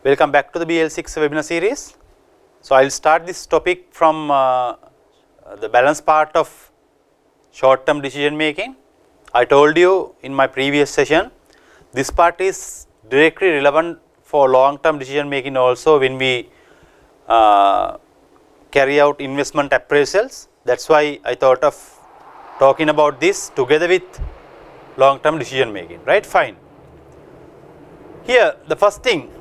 Welcome back to the BL6 webinar series. So, I will start this topic from the balance part of short term decision making. I told you in my previous session, this part is directly relevant for long term decision making also when we carry out investment appraisals. That is why I thought of talking about this together with long term decision making, right? Fine. Here the first thing,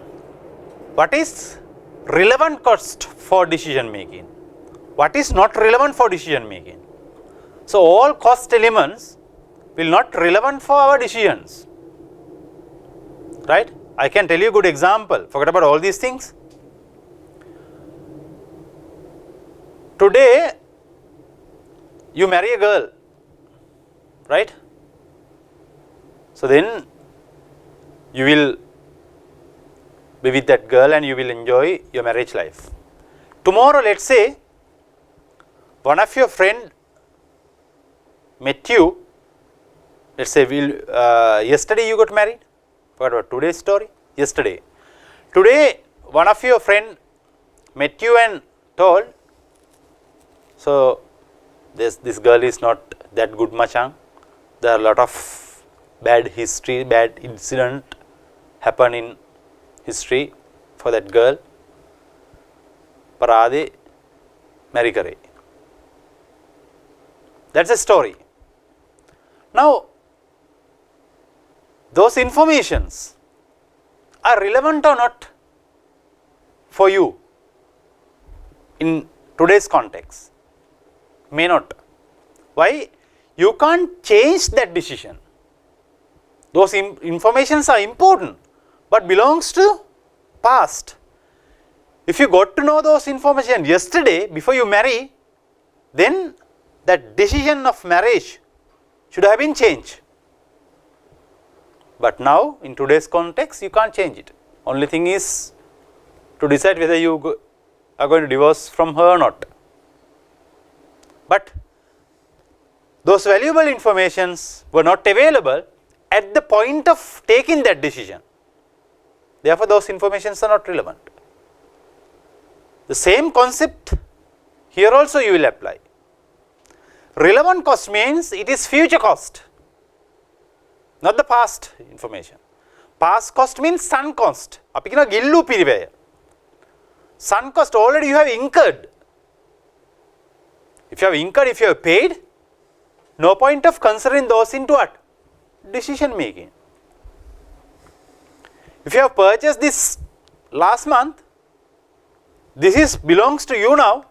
what is relevant cost for decision making? What is not relevant for decision making? So, all cost elements will not relevant for our decisions, right? I can tell you a good example, forget about all these things. Today you marry a girl, right? So, then you will be with that girl and you will enjoy your marriage life. Tomorrow, let us say one of your friend met you, let us say yesterday you got married, forget about today's story, yesterday. Today one of your friend met you and told, so this girl is not that good machang, there are a lot of bad history, bad incident happen in history for that girl, parade marry kare. That is a story. Now, those informations are relevant or not for you in today's context? May not. Why? You can't change that decision. Those informations are important, but belongs to past. If you got to know those information yesterday before you marry, then that decision of marriage should have been changed. But now in today's context you can't change it. Only thing is to decide whether you are going to divorce from her or not. But those valuable informations were not available at the point of taking that decision. Therefore, those informations are not relevant. The same concept here also you will apply. Relevant cost means it is future cost, not the past information. Past cost means sunk cost. Api kiyana gillu piriwaya. Sunk cost already you have incurred. If you have incurred, if you have paid, no point of considering those into what? Decision making. If you have purchased this last month, this belongs to you now,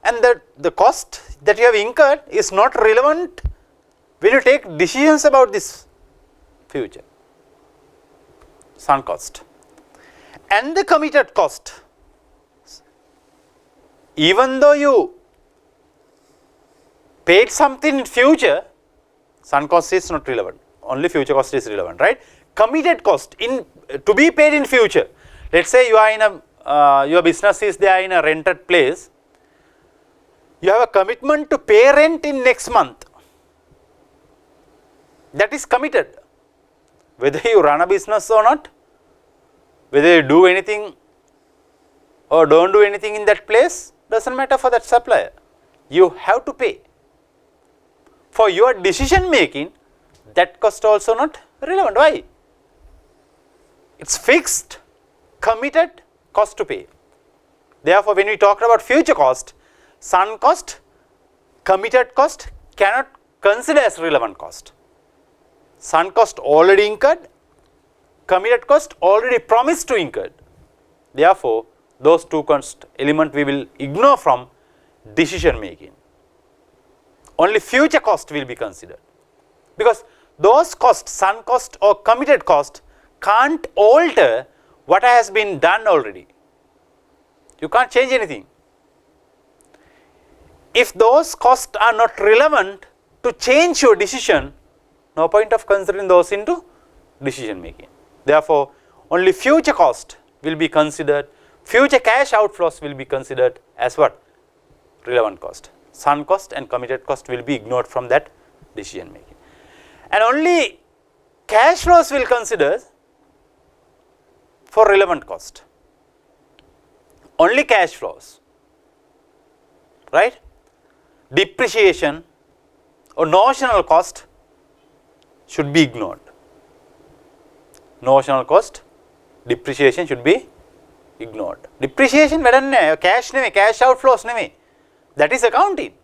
and the cost that you have incurred is not relevant when you take decisions about this future. Sunk cost. And the committed cost. Even though you paid something in future, sunk cost is not relevant, only future cost is relevant, right? Committed cost to be paid in future. Let us say you are in a your business is there in a rented place. You have a commitment to pay rent in next month. That is committed. Whether you run a business or not, whether you do anything or don't do anything in that place, doesn't matter for that supplier. You have to pay. For your decision making, that cost also not relevant. Why? It is fixed, committed cost to pay. Therefore, when we talk about future cost, sunk cost, committed cost cannot consider as relevant cost. Sunk cost already incurred, committed cost already promised to incurred. Therefore, those two cost element we will ignore from decision making. Only future cost will be considered, because those costs, sunk cost or committed cost, can't alter what has been done already. You can't change anything. If those costs are not relevant to change your decision, no point of considering those into decision making. Therefore, only future cost will be considered, future cash outflows will be considered as what? Relevant cost. Sunk cost and committed cost will be ignored from that decision making. And only cash flows will consider for relevant cost. Only cash flows, right? Depreciation or notional cost should be ignored. Notional cost, depreciation should be ignored. Depreciation cash outflows neme. That is accounting.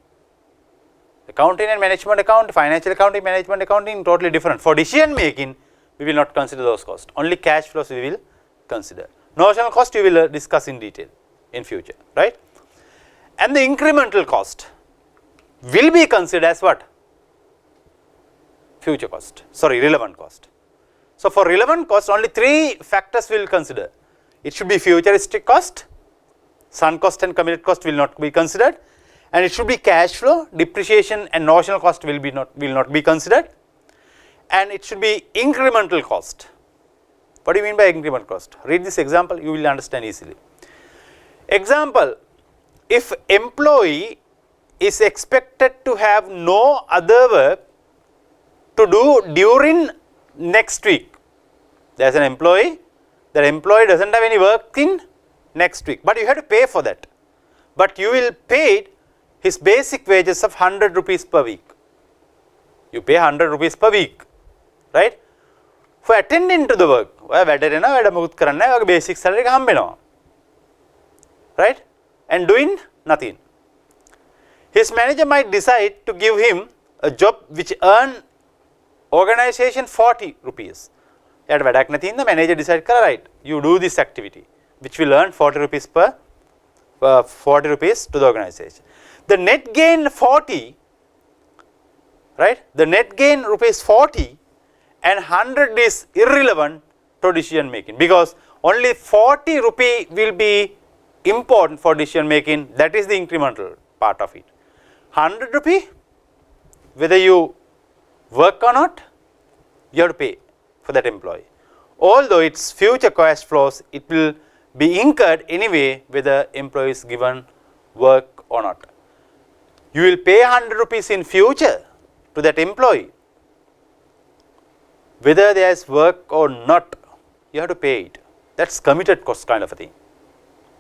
Accounting and management account, financial accounting, management accounting, totally different. For decision making, we will not consider those costs. Only cash flows we will consider. Notional cost we will discuss in detail in future, right? And the incremental cost will be considered as what? Future cost, sorry, relevant cost. So for relevant cost, only 3 factors we will consider. It should be futuristic cost, sunk cost and committed cost will not be considered, and it should be cash flow, depreciation and notional cost will not be considered, and it should be incremental cost. What do you mean by incremental cost? Read this example, you will understand easily. Example, if employee is expected to have no other work to do during next week. There is an employee, that employee does not have any work in next week, but you have to pay for that. But you will pay his basic wages of 100 rupees per week. You pay 100 rupees per week, right? For attending to the work, basic salary right? And doing nothing. His manager might decide to give him a job which earn organization 40 rupees. The manager decide, right, you do this activity which will earn 40 rupees to the organization. The net gain 40, right? The net gain rupees 40 and 100 is irrelevant to decision making, because only 40 rupee will be important for decision making. That is the incremental part of it. 100 rupee, whether you work or not, you have to pay for that employee. Although its future cash flows, it will be incurred anyway whether employee is given work or not. You will pay 100 rupees in future to that employee. Whether there is work or not, you have to pay it. That's committed cost kind of a thing.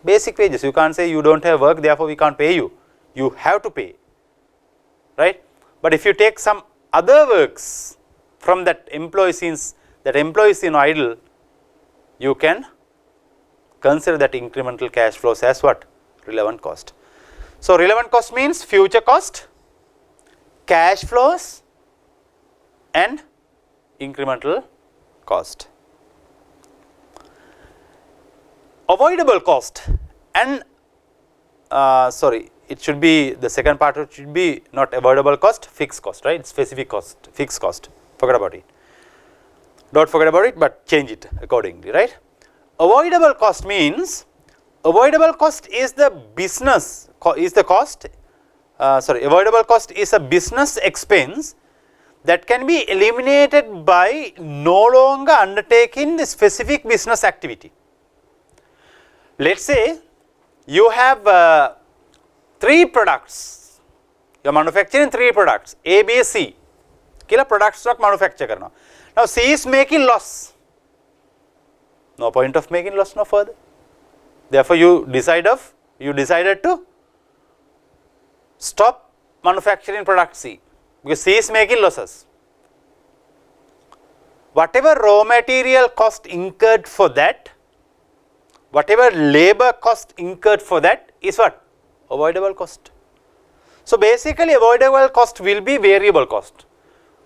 Basic wages, you can't say you don't have work, therefore we can't pay you. You have to pay, right? But if you take some other works from that employee, since that employee is in idle, you can consider that incremental cash flows as what? Relevant cost. So relevant cost means future cost, cash flows and incremental cost. Avoidable cost and it should be, the second part should be not avoidable cost, fixed cost, right? Specific cost, fixed cost, forget about it. Don't forget about it, but change it accordingly, right? Avoidable cost means, avoidable cost is the business, avoidable cost is a business expense that can be eliminated by no longer undertaking the specific business activity. Let's say you have 3 products, you are manufacturing 3 products, A, B, C. Kila products stock manufacture karna. Now C is making loss. No point of making loss no further. Therefore you decided to stop manufacturing product C, because C is making losses. Whatever raw material cost incurred for that, whatever labor cost incurred for that is what? Avoidable cost. So basically avoidable cost will be variable cost.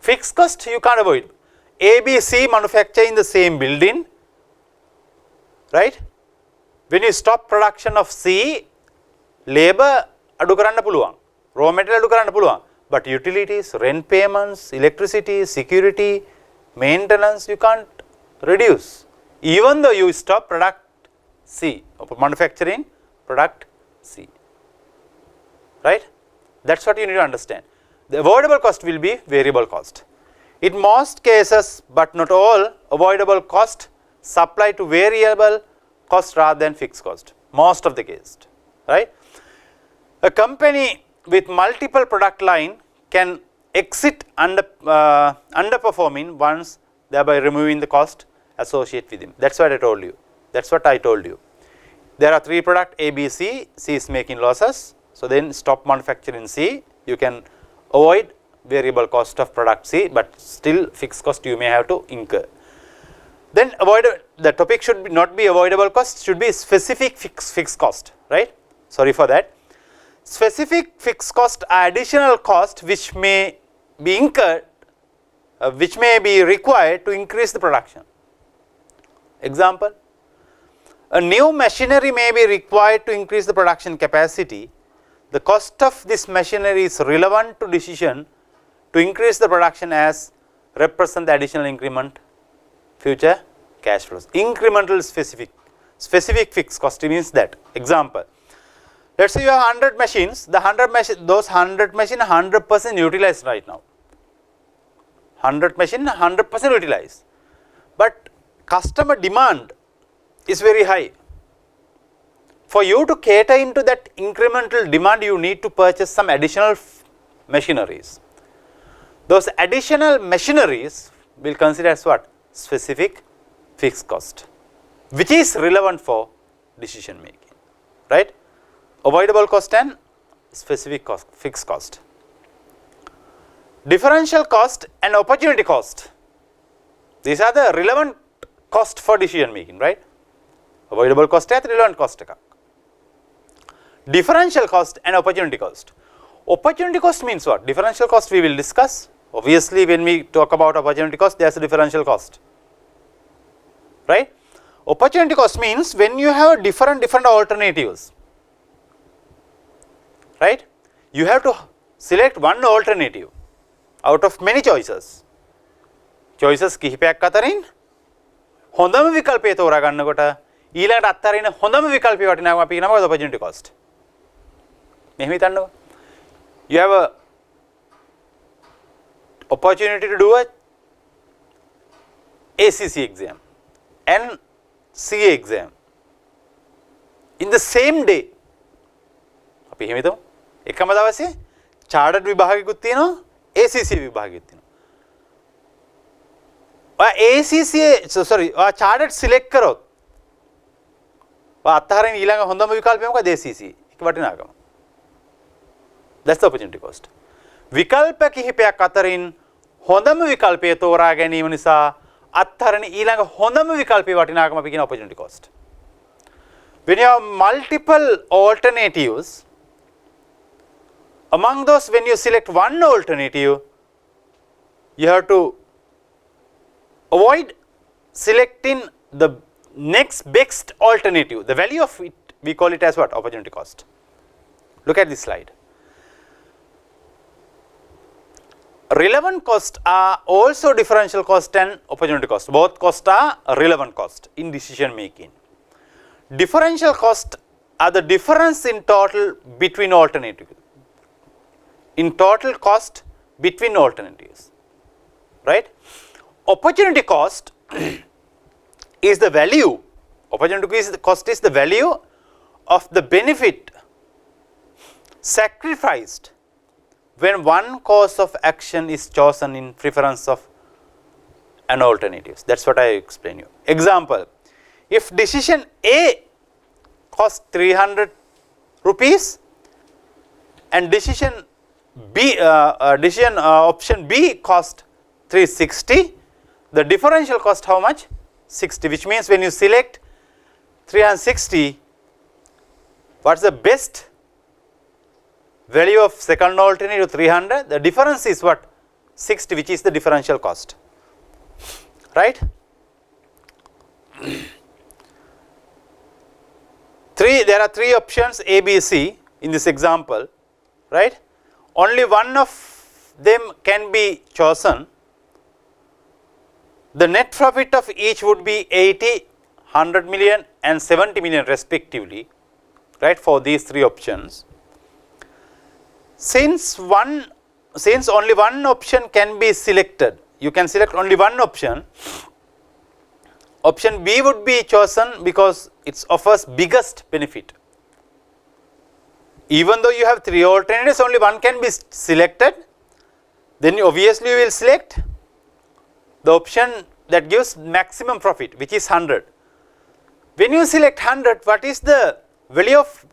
Fixed cost you can't avoid. A, B, C manufacture in the same building, right? When you stop production of C, labor adu karanna puluwan, raw material adu karanna puluwan, but utilities, rent payments, electricity, security, maintenance you can't reduce, even though you stop product C, manufacturing product C, right? That's what you need to understand. The avoidable cost will be variable cost. In most cases, but not all, avoidable cost supply to variable cost rather than fixed cost. Most of the cases, right? A company with multiple product line can exit underperforming once, thereby removing the cost associated with him. That's what I told you. That's what I told you. There are 3 products A, B, C. C is making losses. So then stop manufacturing C. You can avoid variable cost of product C, but still fixed cost you may have to incur. Then the topic should not be avoidable cost, should be specific fixed cost, right? Sorry for that. Specific fixed cost are additional cost which may be incurred, which may be required to increase the production. Example, a new machinery may be required to increase the production capacity. The cost of this machinery is relevant to decision to increase the production as represent the additional increment future cash flows. Incremental specific fixed cost means that. Example, let us say you have 100 machines, those 100 machines 100% utilized right now. 100 machine 100% utilized, but customer demand is very high. For you to cater into that incremental demand, you need to purchase some additional machineries. Those additional machineries will consider as what? Specific fixed cost, which is relevant for decision making, right? Avoidable cost and specific cost, fixed cost. Differential cost and opportunity cost. These are the relevant cost for decision making, right? Avoidable cost and relevant cost. Differential cost and opportunity cost. Opportunity cost means what? Differential cost we will discuss. Obviously, when we talk about opportunity cost, there is a differential cost, right? Opportunity cost means when you have different alternatives, right? You have to select one alternative out of many choices. Choices කිහිපයක් අතරින් හොඳම විකල්පය තෝරා ගන්නකොට ඊළඟට අත්හරින හොඳම විකල්පය වටිනාකම අපි කියනවා මොකද? opportunity cost. මෙහෙම හිතන්නකෝ. You have a opportunity to do a ACC exam and CA exam in the same day. අපි එහෙම හිතමු. එකම දවසේ chartered විභාගයකුත් තියෙනවා, ACC විභාගයකුත් තියෙනවා. chartered select කරොත් අත්හරින ඊළඟ හොඳම විකල්පය මොකද? ACC. ඒක වටිනාකම. That's the opportunity cost. විකල්ප කිහිපයක් අතරින් හොඳම විකල්පය තෝරා ගැනීම නිසා අත්හරින ඊළඟ හොඳම විකල්පයේ වටිනාකම අපි කියන opportunity cost. When you have multiple alternatives, among those when you select one alternative, you have to avoid selecting the next best alternative. The value of it, we call it as what? Opportunity cost. Look at this slide. Relevant costs are also differential cost and opportunity cost. Both costs are relevant cost in decision making. Differential cost are the difference in total between alternatives. In total cost between alternatives, right? Opportunity cost is the value. Opportunity cost is the value of the benefit sacrificed when one course of action is chosen in preference of an alternative. That's what I explain you. Example, if decision A costs 300 rupees and decision B, option B cost 360, the differential cost how much? 60, which means when you select 360, what's the best value of second alternative? 300, the difference is what? 60, which is the differential cost, right? There are 3 options A, B, C in this example, right? Only one of them can be chosen. The net profit of each would be 80, 100 million and 70 million respectively, right, for these 3 options. Since only one option can be selected, you can select only one option. Option B would be chosen because it offers biggest benefit. Even though you have 3 alternatives, only one can be selected, then obviously you will select the option that gives maximum profit, which is 100. When you select 100, what is the value of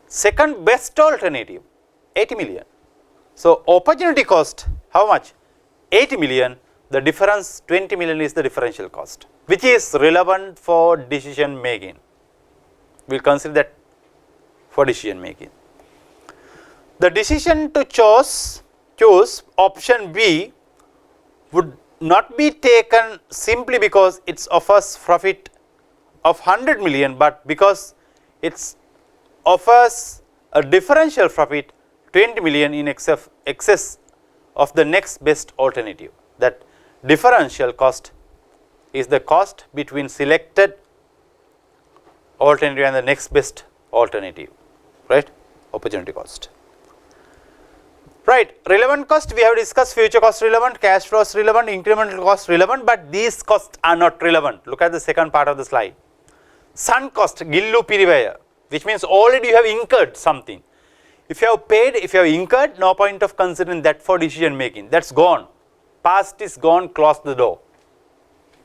second best alternative? 80 million. So, opportunity cost, how much? 80 million, the difference 20 million is the differential cost, which is relevant for decision making. We will consider that for decision making. The decision to choose option B would not be taken simply because it offers profit of 100 million, but because it offers a differential profit 20 million in excess of the next best alternative. That differential cost is the cost between selected alternative and the next best alternative, right? Opportunity cost. Right, relevant cost, we have discussed future cost relevant, cash flows relevant, incremental cost relevant, but these costs are not relevant. Look at the second part of the slide. Sunk cost, gillu pirivaya, which means already you have incurred something. If you have paid, if you have incurred, no point of considering that for decision making. That's gone. Past is gone, close the door.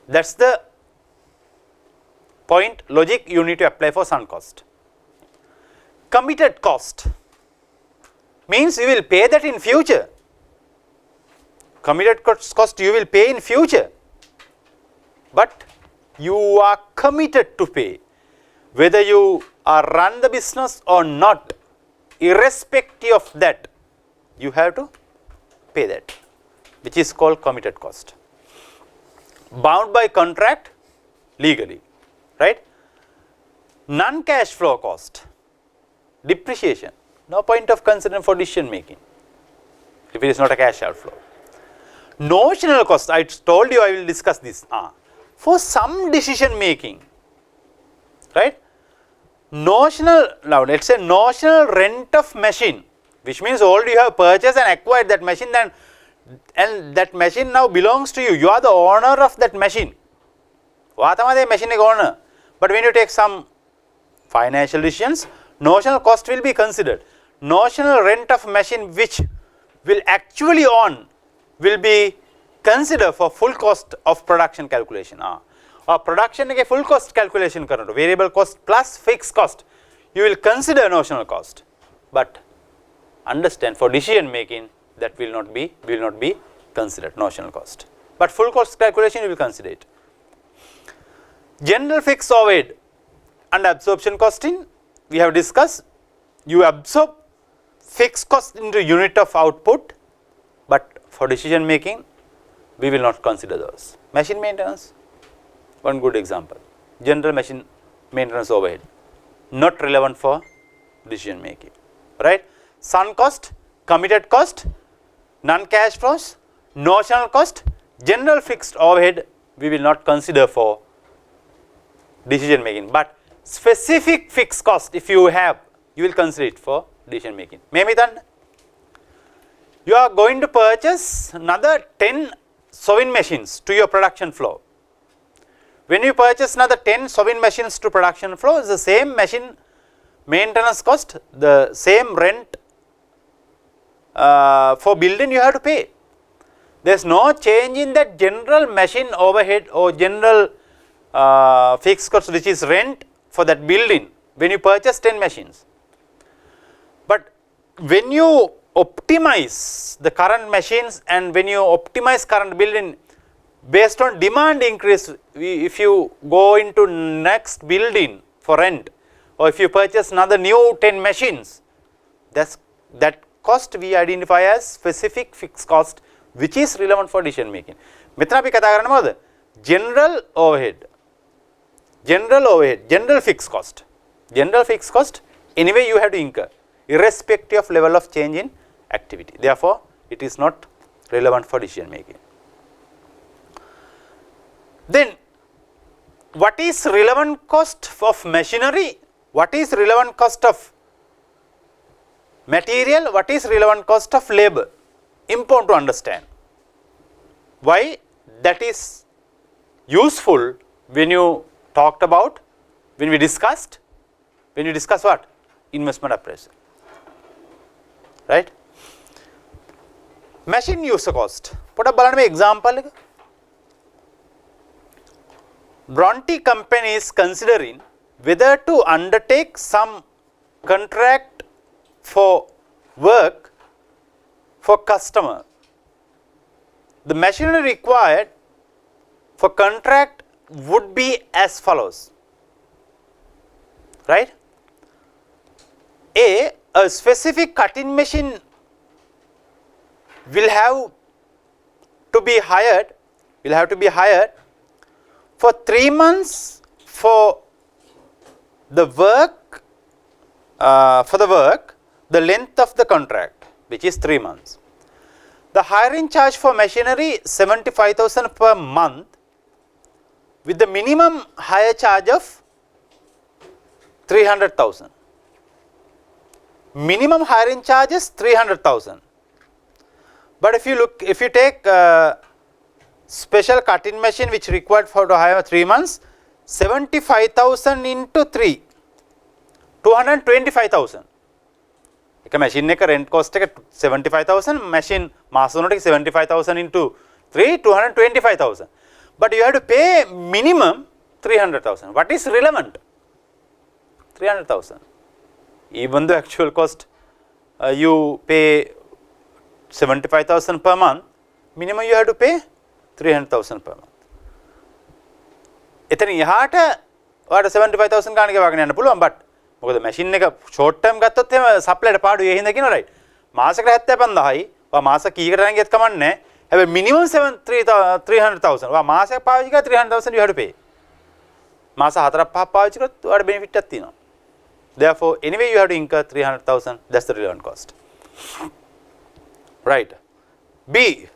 That's the point, logic you need to apply for sunk cost. Committed cost means you will pay that in future. Committed cost you will pay in future, but you are committed to pay. Whether you are run the business or not, irrespective of that, you have to pay that, which is called committed cost. Bound by contract legally, right? Non-cash flow cost, depreciation. No point of considering for decision making if it is not a cash outflow. Notional cost, I told you I will discuss this. For some decision making, right? Notional, now let us say notional rent of machine, which means already you have purchased and acquired that machine, and that machine now belongs to you. You are the owner of that machine. Machine owner. But when you take some financial decisions, notional cost will be considered. Notional rent of machine which will actually own will be considered for full cost of production calculation. Or production ke full cost calculation karno, variable cost plus fixed cost, you will consider notional cost. But understand, for decision making that will not be considered notional cost. But full cost calculation you will consider it. General fixed overhead and absorption costing, we have discussed. You absorb fixed cost into unit of output, but for decision making we will not consider those. Machine maintenance, one good example. General machine maintenance overhead, not relevant for decision making, right? Sunk cost, committed cost, non-cash flows, notional cost, general fixed overhead we will not consider for decision making, but specific fixed cost if you have, you will consider it for decision making. Memitan, you are going to purchase another 10 sewing machines to your production flow. When you purchase another 10 sewing machines to production flow, it's the same machine maintenance cost, the same rent for building you have to pay. There is no change in that general machine overhead or general fixed cost, which is rent for that building when you purchase 10 machines. But when you optimize the current machines and when you optimize current building based on demand increase, if you go into next building for rent or if you purchase another new 10 machines, that cost we identify as specific fixed cost which is relevant for decision making. Metan api katha karana මොකද? General overhead, general fixed cost. General fixed cost anyway you have to incur irrespective of level of change in activity. Therefore, it is not relevant for decision making. Then what is relevant cost of machinery? What is relevant cost of material? What is relevant cost of labor? Important to understand. Why that is useful when you talked about, when you discuss what? Investment appraisal. Right? Machine user cost. Put up an example. Bronte company is considering whether to undertake some contract for work for customer. The machinery required for contract would be as follows, right? A specific cutting machine will have to be hired for 3 months for the work, the length of the contract, which is 3 months. The hiring charge for machinery 75,000 per month with the minimum hire charge of 300,000. Minimum hiring charge is 300,000. But if you take special cutting machine which required for to hire 3 months, 75,000 into 3, 225,000. එක machine එක rent cost එක 75,000, machine මාස වලට 75,000 into 3, 225,000. But you have to pay minimum 300,000. What is relevant? 300,000. Even the actual cost you pay 75,000 per month, minimum you have to pay 300,000 per month. එතන යහට ඔයාලට 75,000 ගානක වගන යන්න පුළුවන්, but මොකද මැෂින් එක ෂෝට් ටර්ම් ගත්තොත් එහෙම සප්ලයිට පාඩුයි, ඒ හින්දා කියනවා රයිට්. මාසෙකට 75,000යි. ඔයා මාස කීයකට නම් ගියත් කමන්නේ නැහැ. හැබැයි minimum 300,000. ඔයා මාසයක් පාවිච්චි කරා 300,000 you have to pay. මාස 4ක් 5ක් පාවිච්චි කරොත් ඔයාලට benefit එකක් තියෙනවා. Therefore, anyway you have to incur 300,000. That's the relevant cost. Right. B.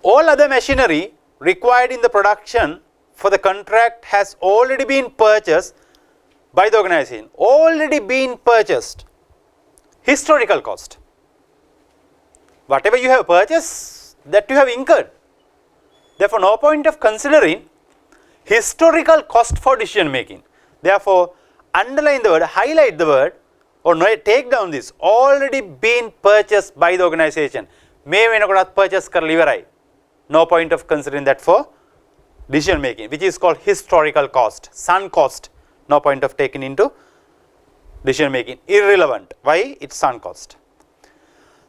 All other machinery required in the production for the contract has already been purchased by the organization. Already been purchased. Historical cost. Whatever you have purchased, that you have incurred. Therefore, no point of considering historical cost for decision making. Therefore, underline the word, highlight the word, or no, take down this. Already been purchased by the organization. May වෙනකොටත් purchase කරලා ඉවරයි. No point of considering that for decision making, which is called historical cost, sunk cost. No point of taking into decision making. Irrelevant. Why? It's sunk cost.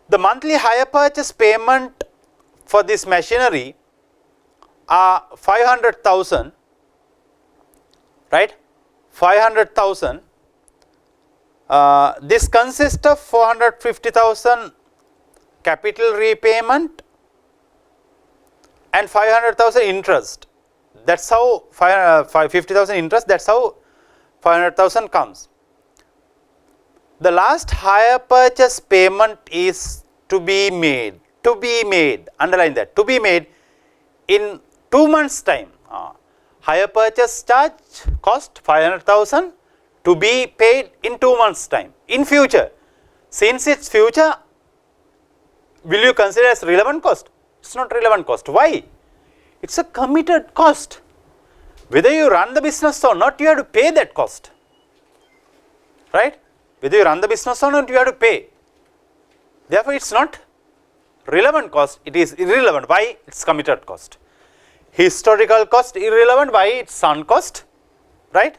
The monthly hire purchase payment for this machinery are 500,000, right? 500,000. This consists of 450,000 capital repayment and 500,000 interest. That's how 50,000 interest, that's how 500,000 comes. The last hire purchase payment is to be made, underline that, to be made in 2 months time. Hire purchase charge cost 500,000 to be paid in 2 months time. In future, since it's future, will you consider as relevant cost? It's not relevant cost. Why? It's a committed cost. Whether you run the business or not, you have to pay that cost. Right? Whether you run the business or not, you have to pay. Therefore, it's not relevant cost. It is irrelevant. Why? It's committed cost. Historical cost irrelevant. Why? It's sunk cost. Right?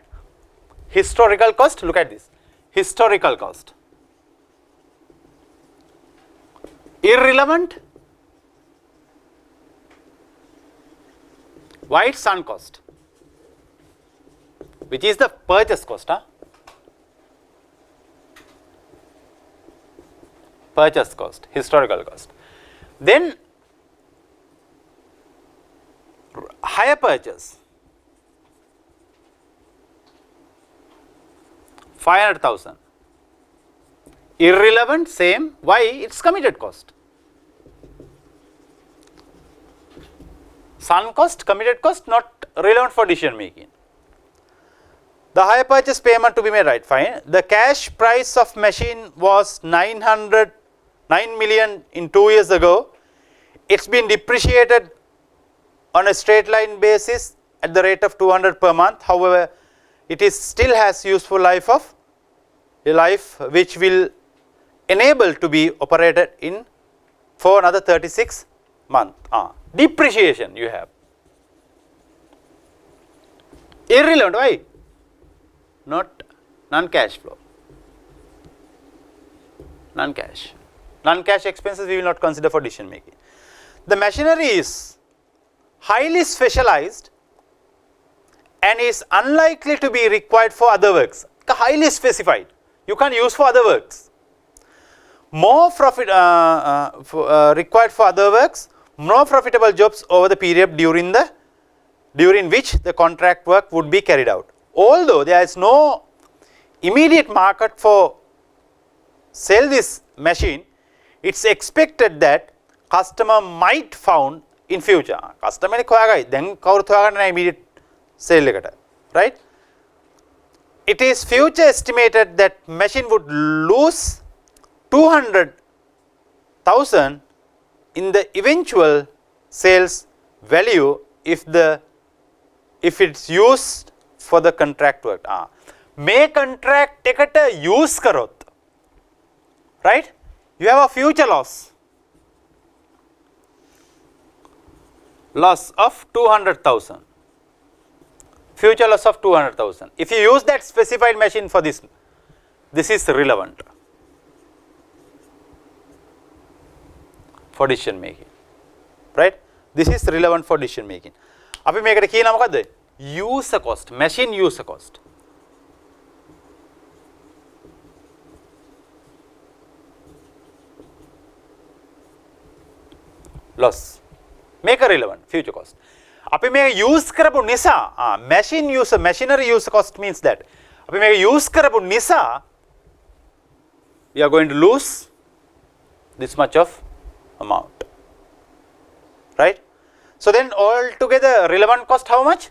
Historical cost. Look at this. Historical cost. Irrelevant. Why? It's sunk cost, which is the purchase cost. Purchase cost, historical cost. Then hire purchase, 500,000. Irrelevant, same. Why? It's committed cost. Sunk cost, committed cost, not relevant for decision making. The hire purchase payment to be made, right? Fine. The cash price of machine was 9 million in 2 years ago. It's been depreciated on a straight line basis at the rate of 200 per month. However, it is still has useful life of a life which will enable to be operated in for another 36 months. Depreciation you have. Irrelevant. Why? Not non-cash flow. Non-cash. Non-cash expenses we will not consider for decision making. The machinery is highly specialized and is unlikely to be required for other works. Highly specified. You can't use for other works. More profit required for other works, more profitable jobs over the period during which the contract work would be carried out. Although there is no immediate market for sell this machine, it's expected that customer might found in future. Customer එක හොයාගයි. දැන් කවුරුත් හොයාගන්න නැහැ immediate sale එකට. Right? It is future estimated that machine would lose 200,000 in the eventual sales value if it's used for the contract work. මේ contract එකට use කරොත්, right? You have a future loss of 200,000. Future loss of 200,000. If you use that specified machine for this is relevant for decision making, right? This is relevant for decision making. අපි මේකට කියනවා මොකද්ද? User cost, machine user cost. Loss. Make a relevant future cost. අපි මේක use කරපු නිසා machinery user cost means that අපි මේක use කරපු නිසා we are going to lose this much of amount, right? So then altogether relevant cost how much?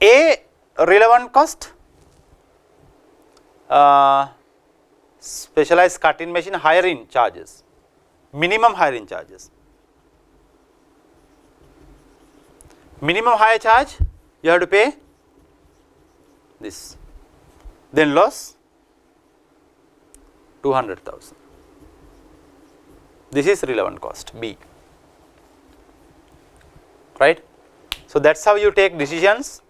A relevant cost, specialized cutting machine hiring charges, minimum hiring charges. Minimum hire charge you have to pay this. Then loss 200,000. This is relevant cost B. Right? So that's how you take decisions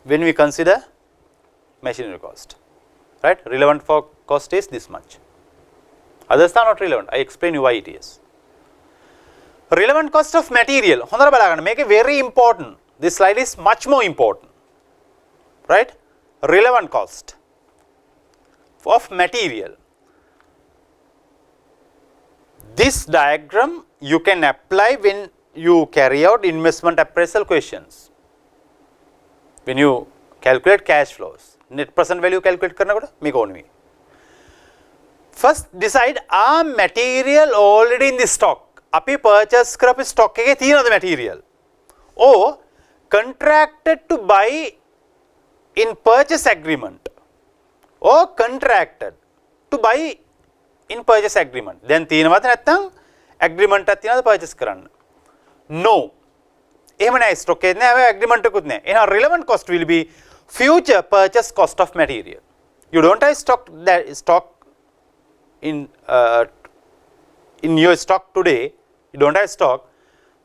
when we consider machinery cost. Right? Relevant for cost is this much. Others are not relevant. I explain you why it is. Relevant cost of material. හොඳට බලන්න මේක very important. This slide is much more important. Right? Relevant cost of material. This diagram you can apply when you carry out investment appraisal questions. When you calculate cash flows. Net present value calculate කරනකොට මේක ඕනේ. First decide are material already in the stock. අපි purchase කරපු stock එකේ තියෙනවද material? Or contracted to buy in purchase agreement. Or contracted to buy in purchase agreement. Then තියෙනවද නැත්නම් agreement එකක් තියෙනවද purchase කරන්න? No. එහෙම නැහැ stock එකේ නැහැ agreement එකකුත් නැහැ. එහෙනම් relevant cost will be future purchase cost of material. You don't have stock in your stock today. You don't have stock,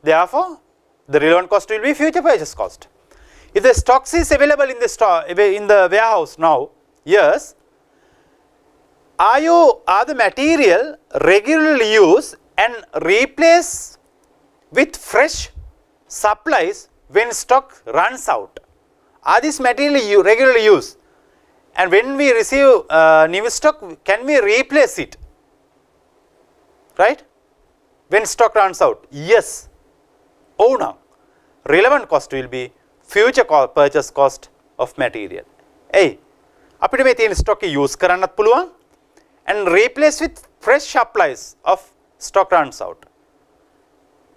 therefore the relevant cost will be future purchase cost. If the stocks is available in the warehouse now, yes, are the material regularly used and replaced with fresh supplies when stock runs out? Are this material regularly used? And when we receive new stock, can we replace it? Right? When stock runs out? Yes. Oh no. Relevant cost will be future purchase cost of material. Hey, අපිට මේ තියෙන stock use කරන්නත් පුළුවන් and replace with fresh supplies of stock runs out.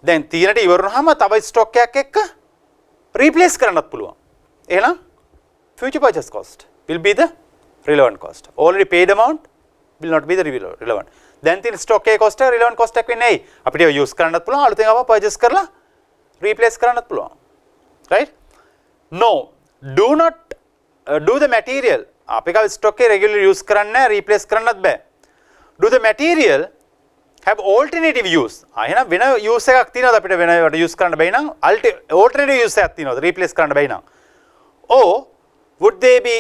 Then තියෙනට ඉවරුනහම තව stock එකක් එක්ක replace කරන්නත් පුළුවන්. එහෙනම් future purchase cost will be the relevant cost. Already paid amount will not be the relevant. Then තියෙන stock එකේ cost එක relevant cost එකක් වෙන්නේ නැයි. අපිට ඒක use කරන්නත් පුළුවන් අලුතෙන් ආව purchase කරලා replace කරන්නත් පුළුවන්. Right? No, do not do the material. අපි කව stock එක regularly use කරන්න නැහැ replace කරන්නත් බෑ. Do the material have alternative use. එහෙනම් වෙන use එකක් තියෙනවද අපිට වෙනවට use කරන්න බැයි නම් alternative use එකක් තියෙනවද replace කරන්න බැයි නම්? Or would they be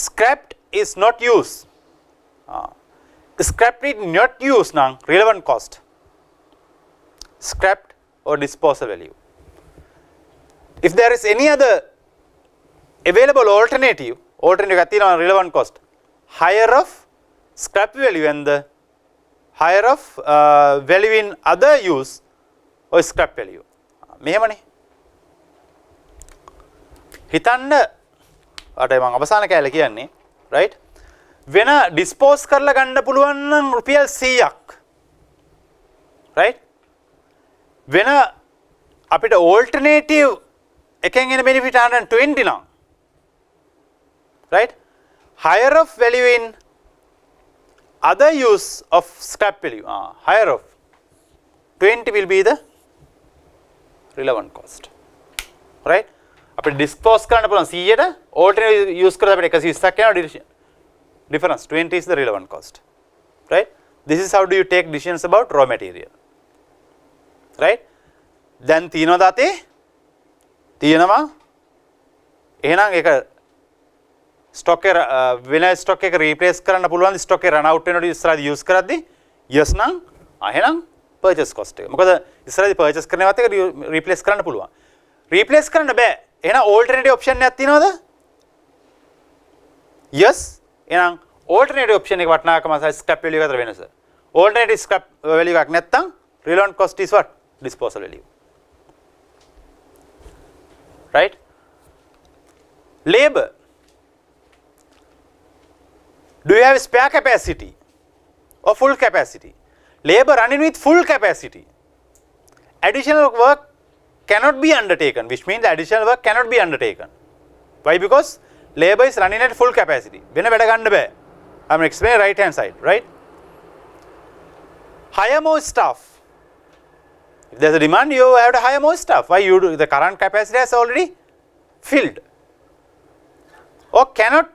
scrapped is not used? Scrapped is not used නම් relevant cost. Scrapped or disposal value. If there is any other available alternative එකක් තියෙනවා relevant cost, higher of scrap value and the higher of value in other use or scrap value. මෙහෙමනේ. හිතන්න අර මම අවසාන කැලේ කියන්නේ right වෙන dispose කරලා ගන්න පුළුවන් නම් රුපියල් 100ක් right වෙන අපිට alternative එකෙන් එන benefit 120 නම් right higher of value in other use of scrap value higher of 20 will be the relevant cost right අපිට dispose කරන්න පුළුවන් 100ට alternative use කරලා අපිට 120ක් යනවා difference 20 is the relevant cost right this is how do you take decisions about raw material right දැන් තියෙනවද අතේ තියෙනවා එහෙනම් ඒක stock එක වෙන stock එක replace කරන්න පුළුවන් stock එක run out වෙනකොට ඉස්සරහදී use කරද්දී yes නම් එහෙනම් purchase cost එක මොකද ඉස්සරහදී purchase කරනවත් එක replace කරන්න පුළුවන් replace කරන්න බෑ එහෙනම් alternative option එකක් තියෙනවද yes එහෙනම් alternative option එක වටිනාකම සහ scrap value එක අතර වෙනස alternative scrap value එකක් නැත්නම් relevant cost is what disposal value right labor do you have spare capacity or full capacity labor running with full capacity additional work cannot be undertaken which means additional work cannot be undertaken why because labor is running at full capacity වෙන වැඩ ගන්න බෑ I'm explaining right hand side right hire more staff if there's a demand you have to hire more staff why you do the current capacity has already filled or cannot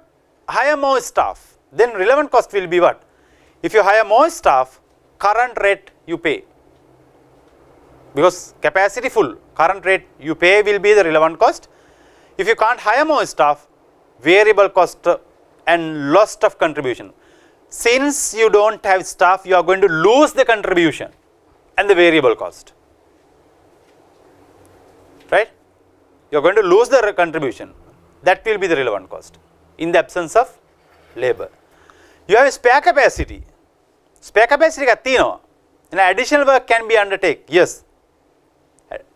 hire more staff then relevant cost will be what if you hire more staff current rate you pay because capacity full current rate you pay will be the relevant cost if you can't hire more staff variable cost and loss of contribution since you don't have staff you are going to lose the contribution and the variable cost right you are going to lose the contribution that will be the relevant cost in the absence of labor you have a spare capacity එකක් තියෙනවා and additional work can be undertaken yes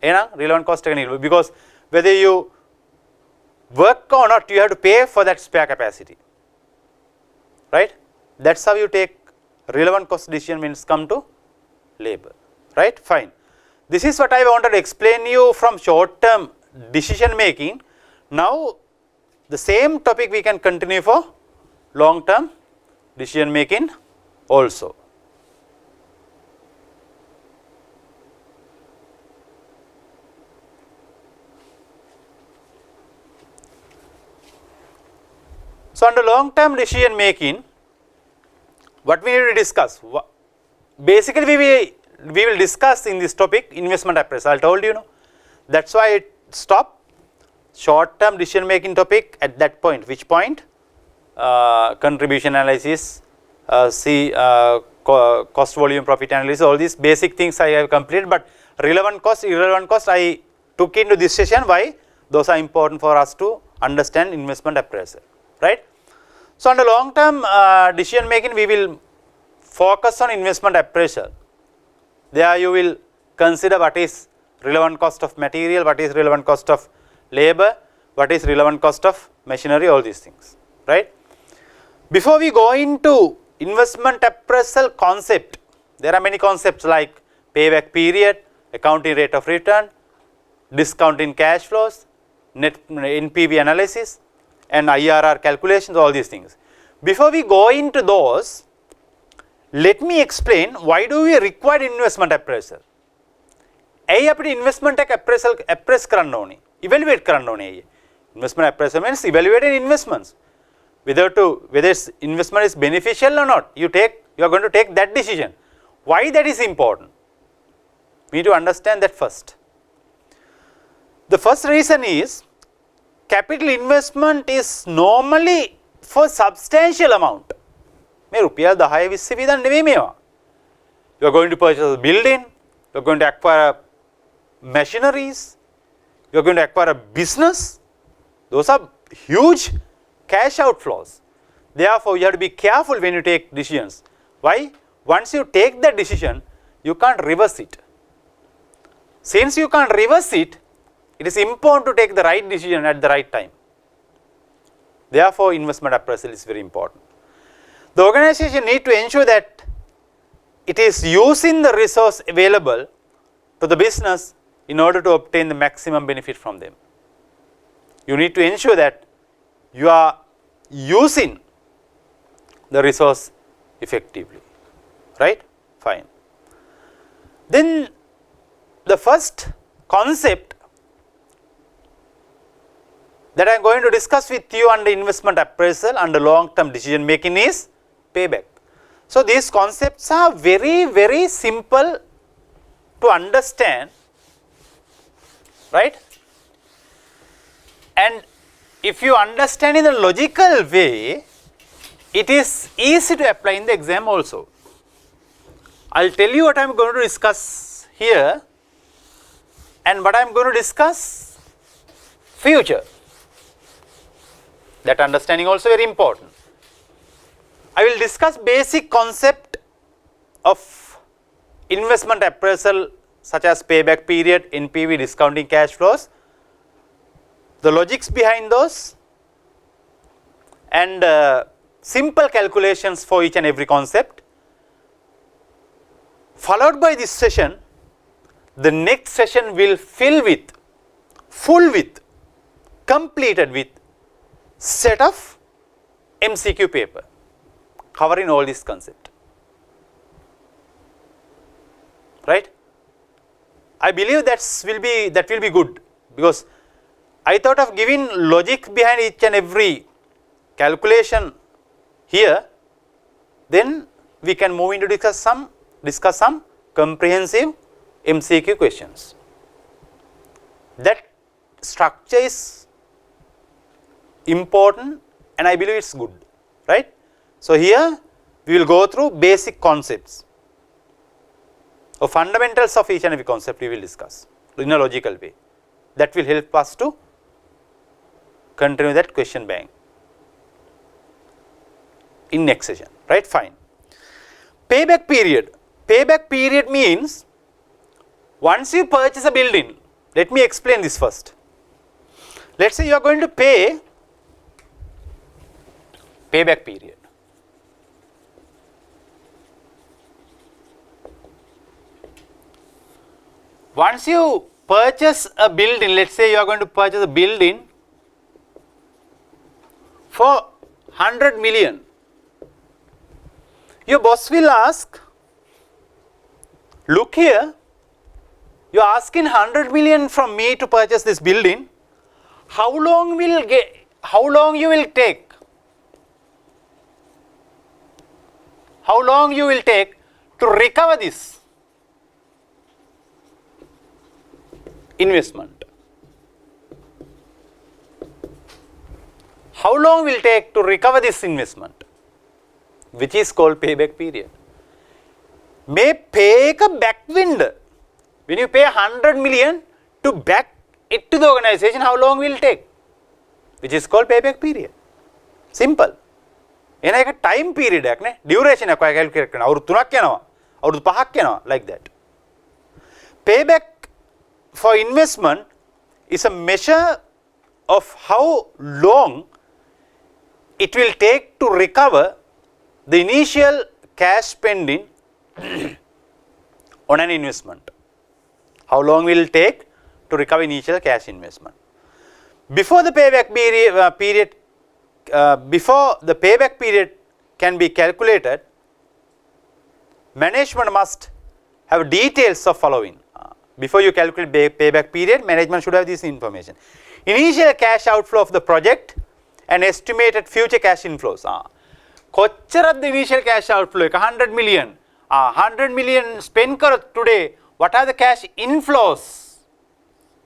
එහෙනම් relevant cost එක නෙවෙයි because whether you work or not you have to pay for that spare capacity right that's how you take relevant cost decision when it's come to labor right fine this is what I wanted to explain you from short term decision making now the same topic we can continue for long term decision making also so under long term decision making what we need to discuss basically we will discuss in this topic investment appraisal I told you that's why it stopped short term decision making topic at that point which point contribution analysis cost volume profit analysis all these basic things I have completed but relevant cost irrelevant cost I took into this session why those are important for us to understand investment appraisal right so under long term decision making we will focus on investment appraisal there you will consider what is relevant cost of material what is relevant cost of labor what is relevant cost of machinery all these things right before we go into investment appraisal concept there are many concepts like payback period accounting rate of return discounting cash flows net NPV analysis and IRR calculations all these things before we go into those let me explain why do we require investment appraisal ඇයි අපිට investment එක appraise කරන්න ඕනේ evaluate කරන්න ඕනේ ඇයි investment appraisal means evaluating investments whether investment is beneficial or not you are going to take that decision Why that is important? We need to understand that first. The first reason is capital investment is normally for substantial amount. මේ රුපියල් 10 20 විතර නෙවෙයි මේවා. You are going to purchase a building, you are going to acquire machineries, you are going to acquire a business. Those are huge cash outflows. Therefore, you have to be careful when you take decisions. Why? Once you take that decision, you can't reverse it. Since you can't reverse it, it is important to take the right decision at the right time. Therefore, investment appraisal is very important. The organization need to ensure that it is using the resource available to the business in order to obtain the maximum benefit from them. You need to ensure that you are using the resource effectively, right? Fine. Then the first concept that I am going to discuss with you under investment appraisal under long-term decision making is payback. So these concepts are very, very simple to understand, right? And if you understand in a logical way, it is easy to apply in the exam also. I will tell you what I am going to discuss here and what I am going to discuss future. That understanding also very important. I will discuss basic concept of investment appraisal such as payback period, NPV, discounting cash flows, the logics behind those, and simple calculations for each and every concept. Followed by this session, the next session will full with, completed with set of MCQ paper covering all this concept, right? I believe that will be good, because I thought of giving logic behind each and every calculation here, then we can move into discuss some comprehensive MCQ questions. That structure is important and I believe it's good, right? So here we will go through basic concepts or fundamentals of each and every concept we will discuss in a logical way. That will help us to continue that question bank in next session, right? Fine. Payback period. Payback period means once you purchase a building, let me explain this first. Let's say you are going to pay payback period. Once you purchase a building, let's say you are going to purchase a building for 100 million. Your boss will ask, look here, you are asking 100 million from me to purchase this building. How long you will take? How long you will take to recover this investment? How long will take to recover this investment, which is called payback period? May pay a back wind. When you pay 100 million to back it to the organization, how long will it take? Which is called payback period. Simple. එන එක time period එකක් නේ, duration එකක් ඔය calculate කරනවා. අවුරුදු 3ක් යනවා, අවුරුදු 5ක් යනවා, like that. Payback for investment is a measure of how long it will take to recover the initial cash spending on an investment. How long will it take to recover initial cash investment? Before the payback period can be calculated, management must have details of following. Before you calculate payback period, management should have this information. Initial cash outflow of the project and estimated future cash inflows. කොච්චරද initial cash outflow එක 100 million. 100 million spend කරොත් today, what are the cash inflows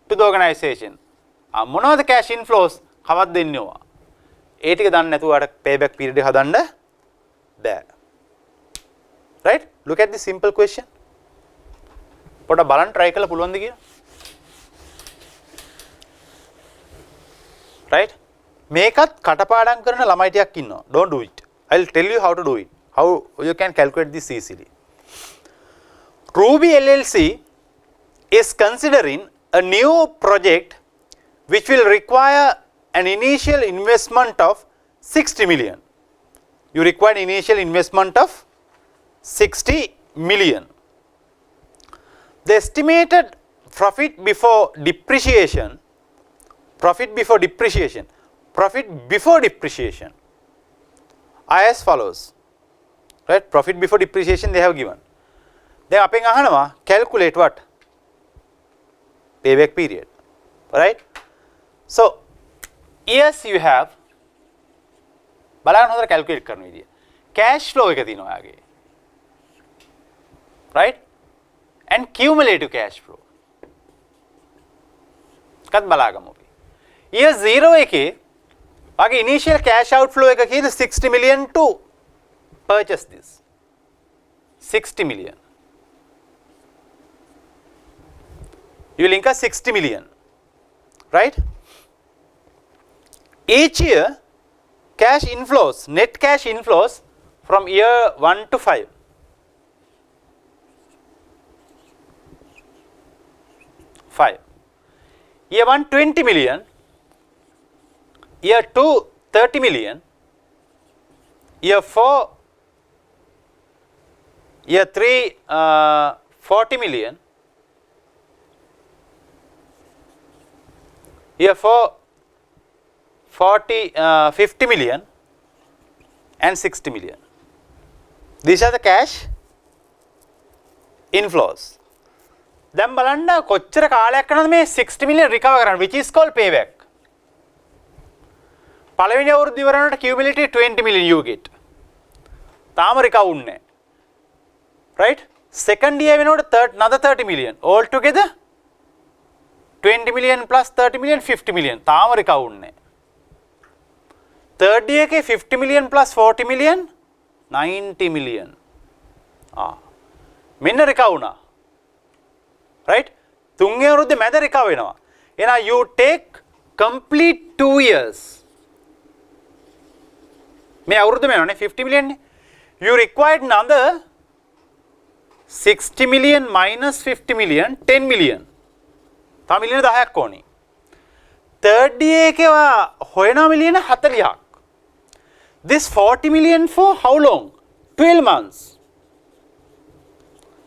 to the organization? මොනවද cash inflows? කවද්ද දෙන්නේ ඔයා? ඒ ටික දන්නේ නැතුව අර payback period එක හදන්න බෑ. Right? Look at this simple question. පොඩ්ඩක් බලන්න try කරලා පුළුවන්ද කියලා. Right? මේකත් කටපාඩම් කරන ළමයි ටිකක් ඉන්නවා. Don't do it. I'll tell you how to do it. How you can calculate this easily. Ruby LLC is considering a new project which will require an initial investment of 60 million. You require initial investment of 60 million. The estimated profit before depreciation are as follows. Right? Profit before depreciation they have given. Then අපෙන් අහනවා calculate what? Payback period. Right? So years you have බලන්න හොඳට calculate කරන විදිය. Cash flow එක තියෙනවා ඔයාගේ. Right? And cumulative cash flow. එකත් බලාගමු අපි. Year 0 එකේ ඔයාගේ initial cash outflow එක කීයද 60 million to purchase this. 60 million. You will incur 60 million. Right? Each year cash inflows, net cash inflows from year 1 to 5. Year 1 20 million, year 2 30 million, year 4, year 3 40 million, year 4 50 million and 60 million. These are the cash inflows. දැන් බලන්න කොච්චර කාලයක් යනවද මේ 60 million recover කරන්න, which is called payback. පළවෙනි අවුරුද්ද ඉවර වෙනකොට cumulative 20 million you get. තාම recover උන්නේ. Right? Second year වෙනකොට another 30 million. All together 20 million plus 30 million 50 million. තාම recover උන්නේ. Third year එකේ 50 million plus 40 million 90 million. මෙන්න recover වුණා. Right? තුන්වෙනි අවුරුද්දේ මැද recover වෙනවා. එහෙනම් you take complete 2 years. මේ අවුරුද්ද මේනවනේ 50 million නේ. You required another 60 million minus 50 million 10 million. තා මිලියන 10ක් ඕනේ. Third year එකේ හොයනවා මිලියන 40ක්. This 40 million for how long? 12 months.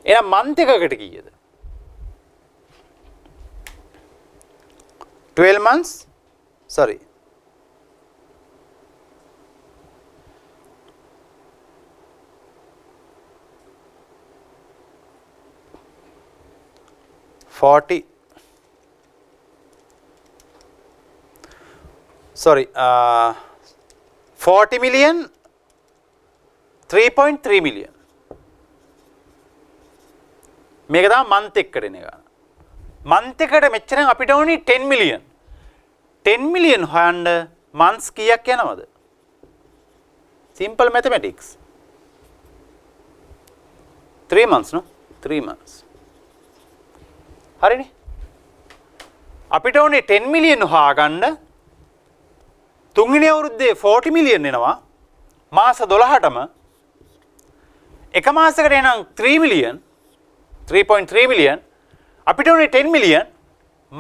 එහෙනම් month එකකට කීයද? 12 months? Sorry. $40 million 3.3 million. මේක තමයි month එකකට එන එක. month එකට මෙච්චරෙන් අපිට ඕනි 10 million. 10 million හොයන්න months කීයක් යනවද? Simple mathematics. 3 months no? 3 months. හරිනේ. අපිට ඕනේ 10 million හොයාගන්න. තුන්වෙනි අවුරුද්දේ 40 million එනවා. මාස 12ටම එක මාසයකට එනම් 3 million 3.3 million අපිට උනේ 10 million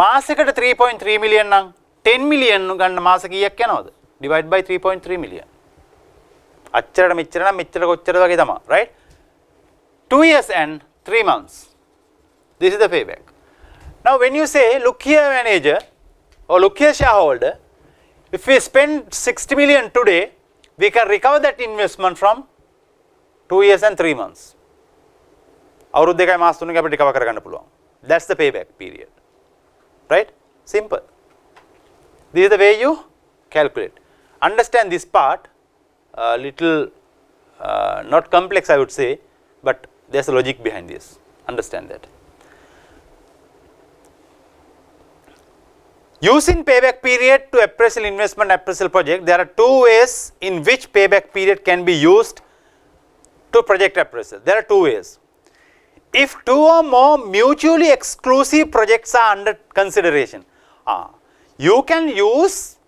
මාසයකට 3.3 million නම් 10 million ගන්න මාස කීයක් යනවද divide by 3.3 million අච්චරට මෙච්චර නම් මෙච්චර කොච්චරද වගේ තමයි right 2 years and 3 months this is the payback. Now when you say look here manager or look here shareholder, if we spend 60 million today we can recover that investment from 2 years and 3 months. අවුරුදු දෙකයි මාස තුනක අපිට recover කරගන්න පුළුවන්. That's the payback period. Right? Simple. This is the way you calculate. Understand this part, little not complex I would say, but There's a logic behind this. Understand that. Using payback period to appraisal investment appraisal project, there are two ways in which payback period can be used to project appraisal. There are two ways. If two or more mutually exclusive projects are under consideration, you can use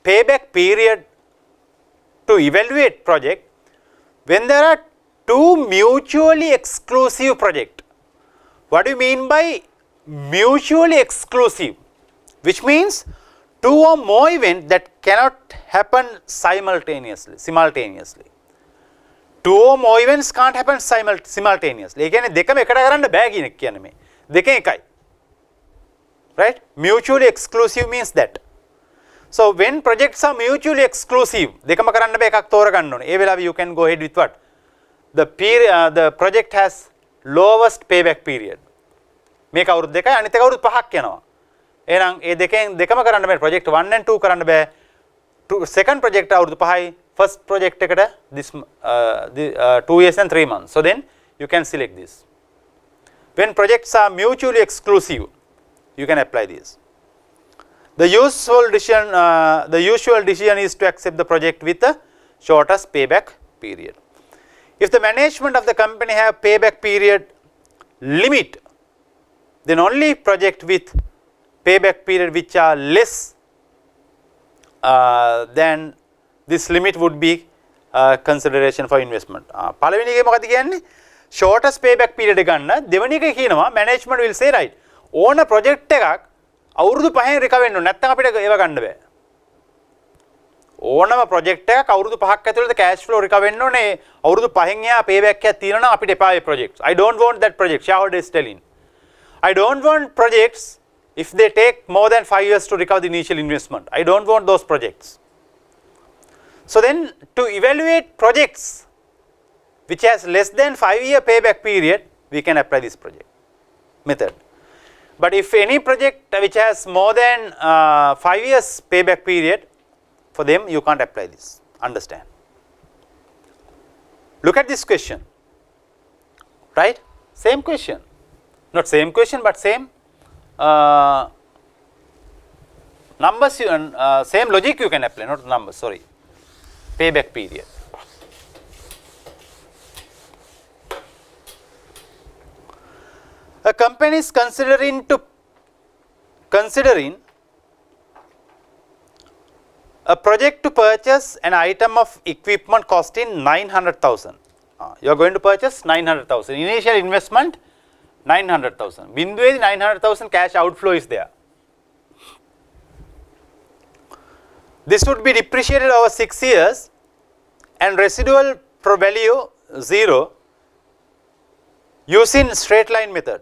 payback period to evaluate project when there are two mutually exclusive projects. What do you mean by mutually exclusive? Which means two or more events that cannot happen simultaneously. Two or more events can't happen simultaneously. ඒ කියන්නේ දෙකම එකට කරන්න බෑ කියන එක කියන්නේ මේ. දෙකෙන් එකයි. Right? Mutually exclusive means that. So when projects are mutually exclusive, දෙකම කරන්න බෑ එකක් තෝරගන්න ඕනේ. ඒ වෙලාවේ you can go ahead with what? The project has lowest payback period. මේක අවුරුදු දෙකයි අනිත් එක අවුරුදු 5ක් යනවා. එහෙනම් ඒ දෙකම කරන්න බෑ. project 1 and 2 කරන්න බෑ. Second project අවුරුදු 5යි. First project ekada this 2 years and 3 months. So then you can select this. When projects are mutually exclusive, you can apply this. The usual decision is to accept the project with the shortest payback period. If the management of the company have payback period limit, then only project with payback period which are less than this limit would be consideration for investment. පළවෙනි එකේ මොකද කියන්නේ? shortest payback period එක ගන්න. දෙවෙනි එකේ කියනවා management will say right. ඕන project එකක් අවුරුදු 5න් recover වෙන්න ඕන. නැත්නම් අපිට ඒව ගන්න බෑ. ඕනම project එකක් අවුරුදු 5ක් ඇතුළත cash flow recover වෙන්න ඕනේ. අවුරුදු 5න් එහා payback එකක් තියෙනවා නම් අපිට එපා ඒ projects. I don't want that project. Shareholder is telling. I don't want projects if they take more than 5 years to recover the initial investment. I don't want those projects. So then to evaluate projects which has less than 5-year payback period, we can apply this project method. But if any project which has more than 5 years payback period, for them you can't apply this. Understand? Look at this question. Right? Same question. Not same question but same numbers, same logic you can apply, not numbers, sorry. Payback period. A company is considering a project to purchase an item of equipment costing 900,000. You are going to purchase 900,000. Initial investment 900,000. Binduwedi 900,000 cash outflow is there. This would be depreciated over 6 years and residual for value 0 using straight line method.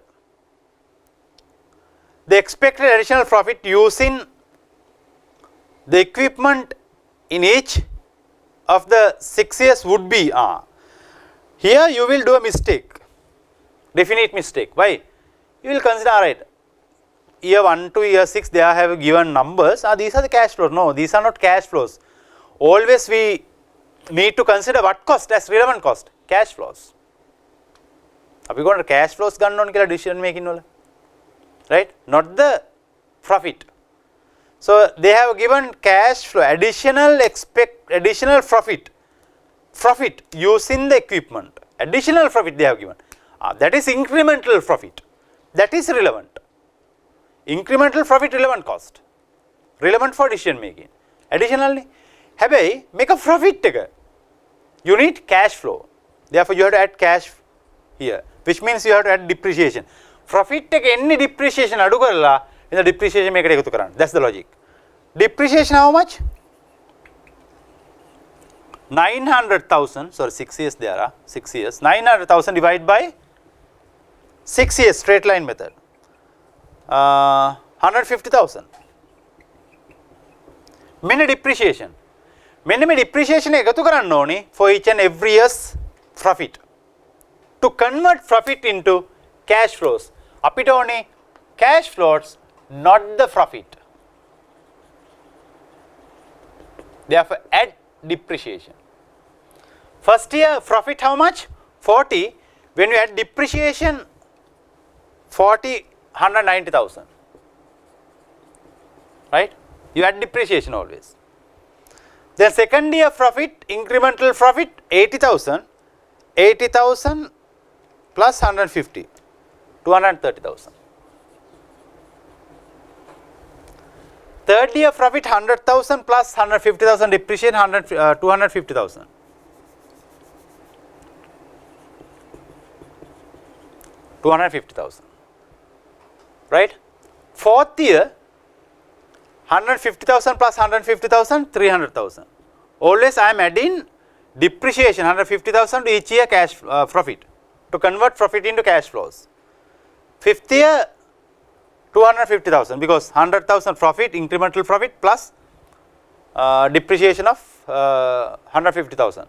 The expected additional profit using the equipment in each of the 6 years would be, here you will do a mistake, definite mistake. Why? You will consider, alright, year 1 to year 6 they have given numbers, these are the cash flows. No, these are not cash flows. Always we need to consider what cost as relevant cost, cash flows. අපි ගොන්න cash flows ගන්න ඕන කියලා decision making වල, right? Not the profit. So they have given cash flow, additional profit using the equipment, additional profit they have given. That is incremental profit, that is relevant. Incremental profit relevant cost, relevant for decision making. Additionally, හැබැයි make a profit එක, you need cash flow, therefore you have to add cash here, which means you have to add depreciation. Profit එක එන්නේ depreciation අඩු කරලා in the depreciation මේකට එකතු කරන්න. That's the logic. Depreciation how much? 900,000, sorry 6 years there are, 6 years, 900,000 divided by 6 years straight line method. 150,000. මෙන්න depreciation. මෙන්න මේ depreciation එකතු කරන්න ඕනේ for each and every year's profit. To convert profit into cash flows, අපිට ඕනේ cash flows, not the profit. Therefore add depreciation. First year profit how much? 40. When you add depreciation, 190,000, right? You add depreciation always. Then second year profit, incremental profit 80,000, 80,000 plus 150, 230,000. Third year profit 100,000 plus 150,000 depreciation, 250,000. Right? Fourth year 150,000 plus 150,000, 300,000. Always I am adding depreciation 150,000 to each year cash profit to convert profit into cash flows. Fifth year 250,000 because 100,000 profit, incremental profit plus depreciation of 150,000.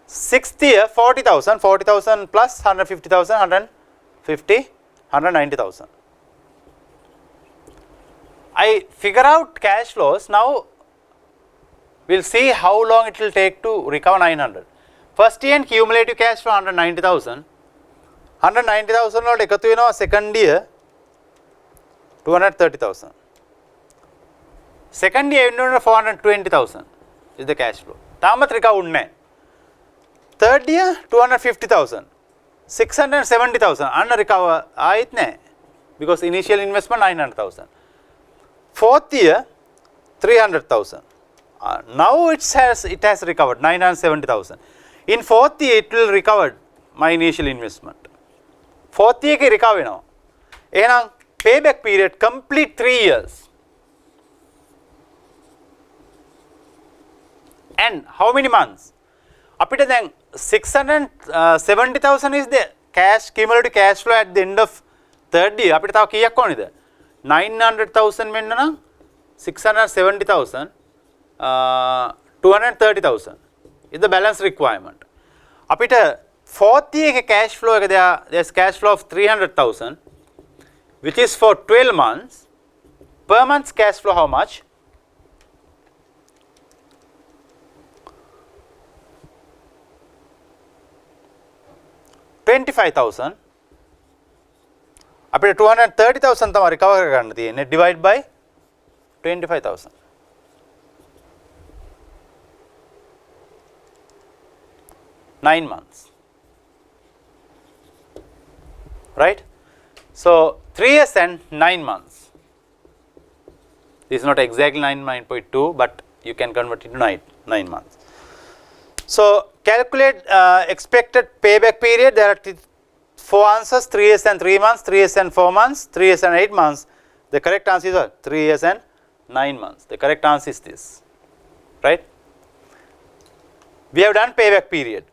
Sixth year 40,000, 40,000 plus 150,000, 190,000. I figure out cash flows. Now we will see how long it will take to recover 900. First year cumulative cash flow 190,000. 190,000 වලට එකතු වෙනවා second year 230,000. Second year 420,000 is the cash flow. තාමත් recover උන්නේ නැහැ. Third year 250,000. 670,000 අන්න recover ආයෙත් නැහැ because initial investment 900,000. Fourth year 300,000. Now it has recovered 970,000. In fourth year it will recover my initial investment. Fourth year ke recover now. එහෙනම් payback period complete 3 years. And how many months? අපිට දැන් 670,000 is the cash cumulative cash flow at the end of third year. අපිට තව කීයක් ඕනේද? 900,000 වෙන්න නම් 670,000 230,000 is the balance requirement. අපිට fourth year ke cash flow එක there's cash flow of 300,000 which is for 12 months. Per month cash flow how much? $25,000. අපිට 230,000 තමයි recover කරගන්න තියෙන්නේ. Divide by 25,000. Nine months. Right? So 3 years and 9 months. This is not exactly 9.2, but you can convert it to 9 months. So calculate expected payback period. There are 4 answers: 3 years and 3 months, 3 years and 4 months, 3 years and 8 months. The correct answer is what? 3 years and 9 months. The correct answer is this. Right? We have done payback period.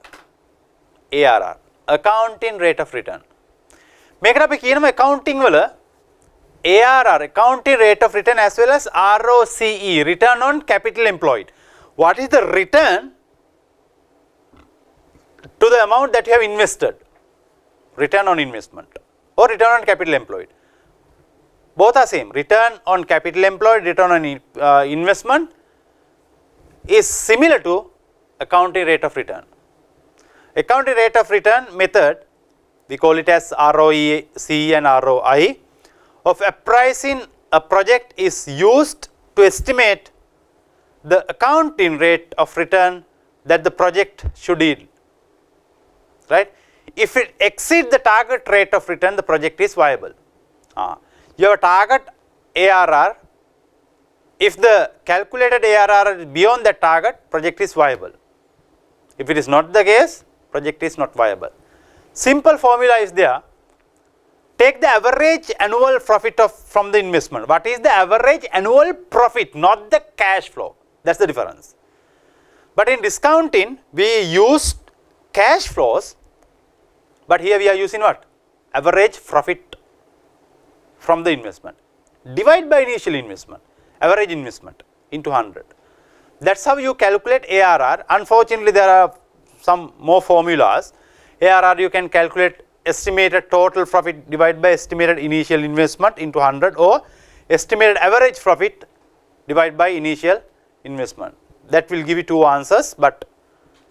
ARR, accounting rate of return. මේකට අපි කියනවා accounting වල ARR, accounting rate of return, as well as ROCE, return on capital employed. What is the return to the amount that you have invested? Return on investment or return on capital employed. Both are same. Return on capital employed, return on investment is similar to accounting rate of return. Accounting rate of return method, we call it as ROCE and ROI, of appraising a project is used to estimate the accounting rate of return that the project should yield. Right? If it exceeds the target rate of return, the project is viable. You have a target ARR. If the calculated ARR is beyond that target, project is viable. If it is not the case, project is not viable. Simple formula is there. Take the average annual profit from the investment. What is the average annual profit, not the cash flow? That's the difference. But in discounting, we use cash flows, but here we are using what? Average profit from the investment. Divide by initial investment, average investment into 100. That's how you calculate ARR. Unfortunately, there are some more formulas. ARR you can calculate estimated total profit divided by estimated initial investment into 100, or estimated average profit divided by initial investment. That will give you two answers, but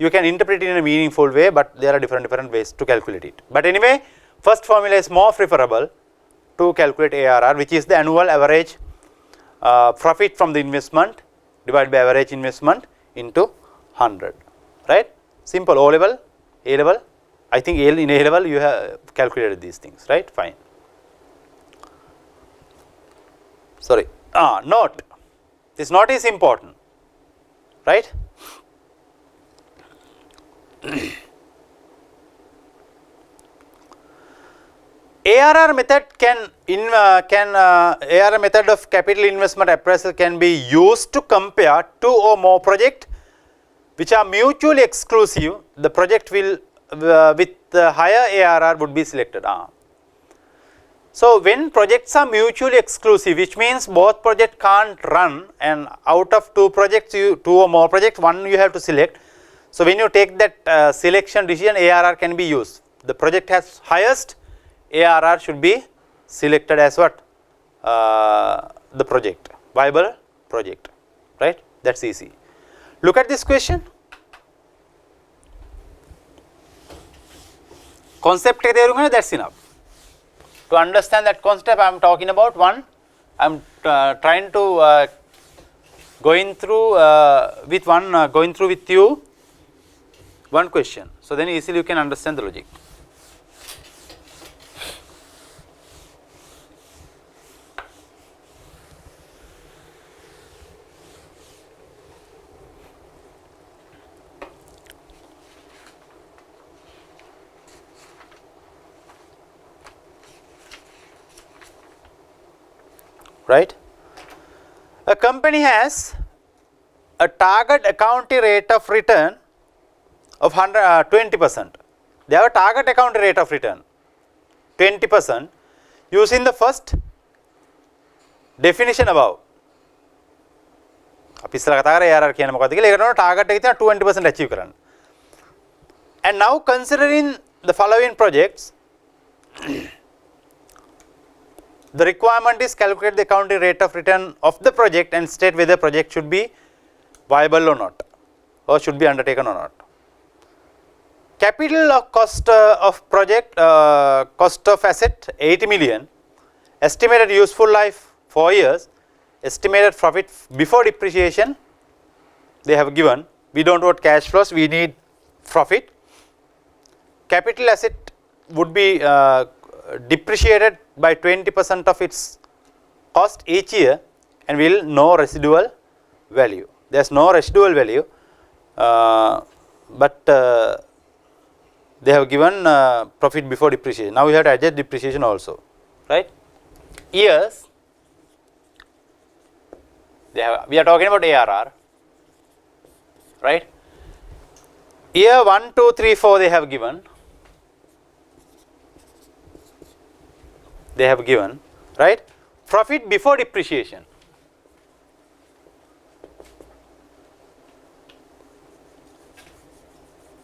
you can interpret it in a meaningful way, but there are different ways to calculate it. But anyway, first formula is more preferable to calculate ARR, which is the annual average profit from the investment divided by average investment into 100, right? Simple. O level, A level, I think in A level you have calculated these things, right? Fine. Sorry, note, this note is important, right? ARR method ARR method of capital investment appraisal can be used to compare two or more projects which are mutually exclusive. The project will with the higher ARR would be selected. So when projects are mutually exclusive, which means both projects can't run, and out of two projects, two or more projects, one you have to select. So when you take that selection decision, ARR can be used. The project has highest, ARR should be selected as what? The project, viable project, right? That's easy. Look at this question. Concept that's enough. To understand that concept I am talking about, one, I am trying to going through with you one question. So then easily you can understand the logic. Right? A company has a target accounting rate of return of 20%. They have a target accounting rate of return 20% using the first definition above. ARR target 20% achieve. And now considering the following projects, the requirement is calculate the accounting rate of return of the project and state whether project should be viable or not, or should be undertaken or not. Capital cost of project, cost of asset 80 million, estimated useful life 4 years, estimated profit before depreciation they have given. We don't want cash flows, we need profit. Capital asset would be depreciated by 20% of its cost each year, and will no residual value. There is no residual value, but they have given profit before depreciation. Now we have to adjust depreciation also, right? Years, we are talking about ARR, right? Year 1, 2, 3, 4 they have given. They have given, right? Profit before depreciation.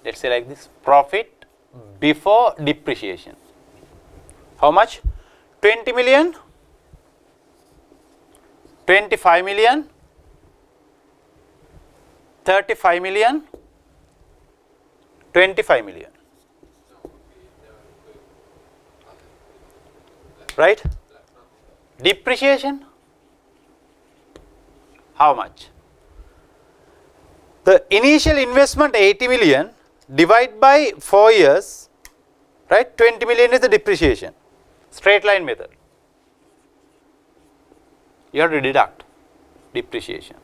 Let's say like this, profit before depreciation. How much? 20 million, 25 million, 35 million, 25 million. Right? Depreciation, how much? The initial investment 80 million divide by 4 years, right? 20 million is the depreciation. Straight line method. You have to deduct depreciation.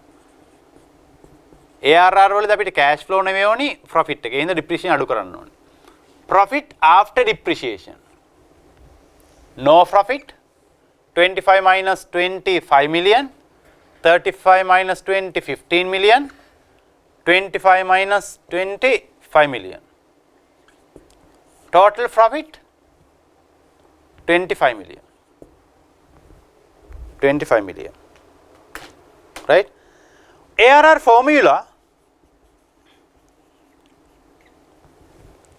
ARR වලදී අපිට cash flow නෙමෙයි ඕනි, profit එක. එහෙනම් depreciation අඩු කරන්න ඕනි. Profit after depreciation. No profit, 25 minus 20, 5 million, 35 minus 20, 15 million, 25 minus 20, 5 million. Total profit, 25 million. 25 million. Right? ARR formula,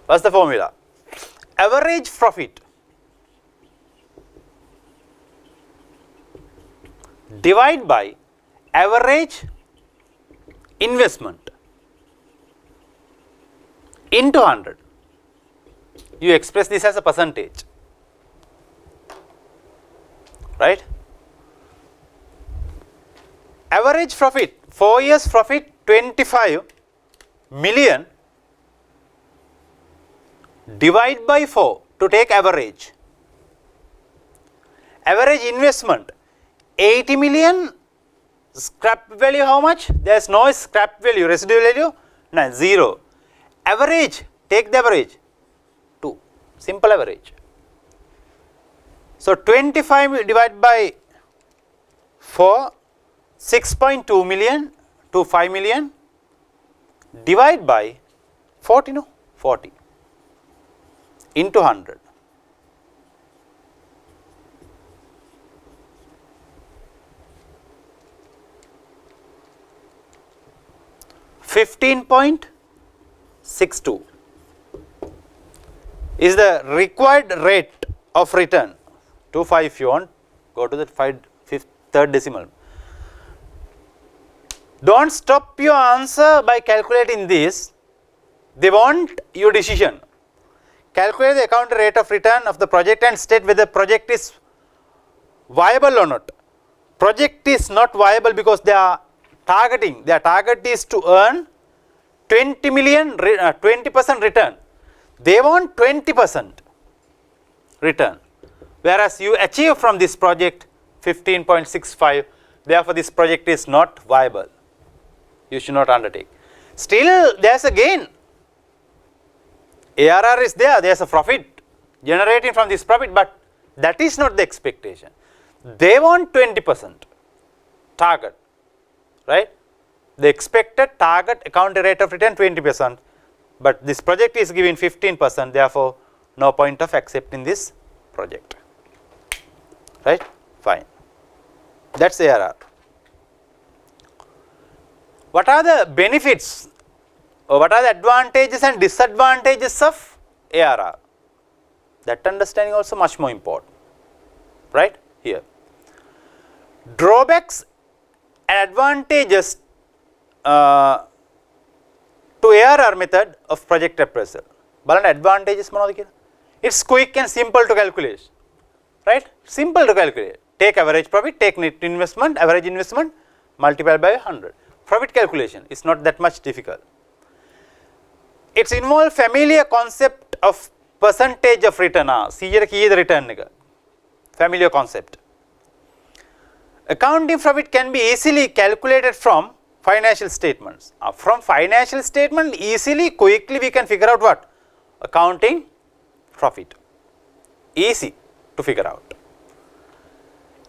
what's the formula? Average profit divide by average investment into 100. You express this as a percentage, right? Average profit, 4 years profit 25 million, divide by 4 to take average. Average investment 80 million, scrap value how much? There is no scrap value, residual value, no, 0. Average, take the average, 2, simple average. So 25 divided by 4, 6.2 million to 5 million, divide by 40, no, 40 into 100. $15.62 is the required rate of return. 25 if you want, go to the third decimal. Don't stop your answer by calculating this. They want your decision. Calculate the accounted rate of return of the project and state whether the project is viable or not. Project is not viable because they are targeting, their target is to earn 20 million, 20% return. They want 20% return, whereas you achieve from this project 15.65, therefore this project is not viable. You should not undertake. Still there is a gain. ARR is there, there is a profit generating from this profit, but that is not the expectation. They want 20% target, right? The expected target accounted rate of return 20%, but this project is giving 15%, therefore no point of accepting this project, right? Fine. That is ARR. What are the benefits or what are the advantages and disadvantages of ARR? That understanding also much more important, right? Here. Drawbacks and advantages to ARR method of project appraisal. Balan advantages monada kiyala. It's quick and simple to calculate, right? Simple to calculate. Take average profit, take net investment, average investment, multiply by 100. Profit calculation is not that much difficult. It's involve familiar concept of percentage of return. CJ key the return nigga. Familiar concept. Accounting profit can be easily calculated from financial statements. From financial statement easily, quickly we can figure out what? Accounting profit. Easy to figure out.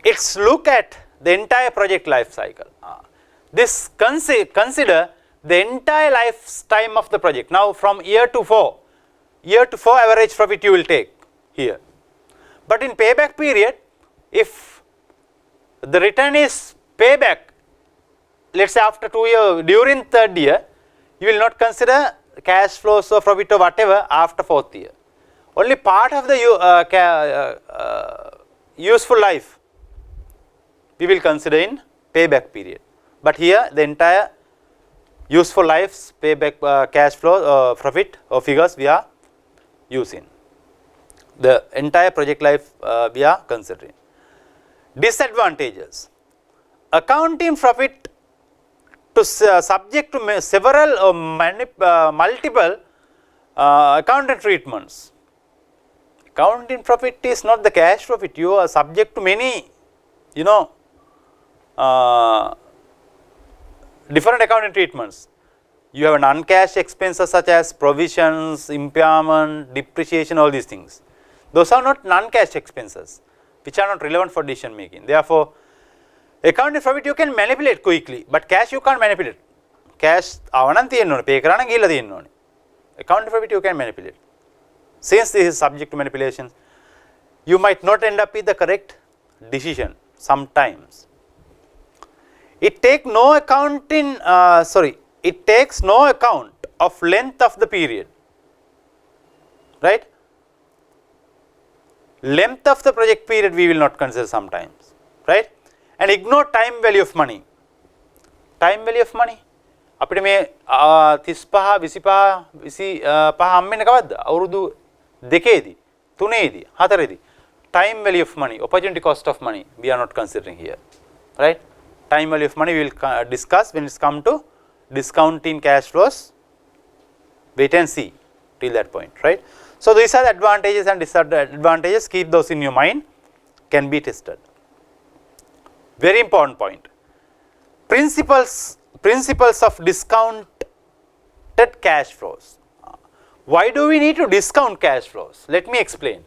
It's look at the entire project life cycle. This consider the entire lifetime of the project. Now from year to 4 average profit you will take here. But in payback period, if the return is payback, let us say after 2 years, during 3rd year, you will not consider cash flows or profit or whatever after 4th year. Only part of the useful life we will consider in payback period. But here the entire useful lives, payback cash flow, profit or figures we are using. The entire project life we are considering. Disadvantages. Accounting profit to subject to several or multiple accounting treatments. Accounting profit is not the cash profit. You are subject to many, different accounting treatments. You have non-cash expenses such as provisions, impairment, depreciation, all these things. Those are not non-cash expenses which are not relevant for decision making. Therefore, accounting profit you can manipulate quickly, but cash you can't manipulate. Cash avanan thiyennu pay karana gilla thiyennu. Accounting profit you can manipulate. Since this is subject to manipulations, you might not end up with the correct decision sometimes. It takes no account of length of the period, right? Length of the project period we will not consider sometimes, right? And ignore time value of money. Time value of money. අපිට මේ 35 25 25 හම්බෙන්නේ කවද්ද? අවුරුදු 2ේදී 3ේදී 4ේදී. Time value of money, opportunity cost of money, we are not considering here, right? Time value of money we will discuss when it's come to discounting cash flows. Wait and see till that point, right? So these are the advantages and disadvantages. Keep those in your mind. Can be tested. Very important point. Principles of discounted cash flows. Why do we need to discount cash flows? Let me explain.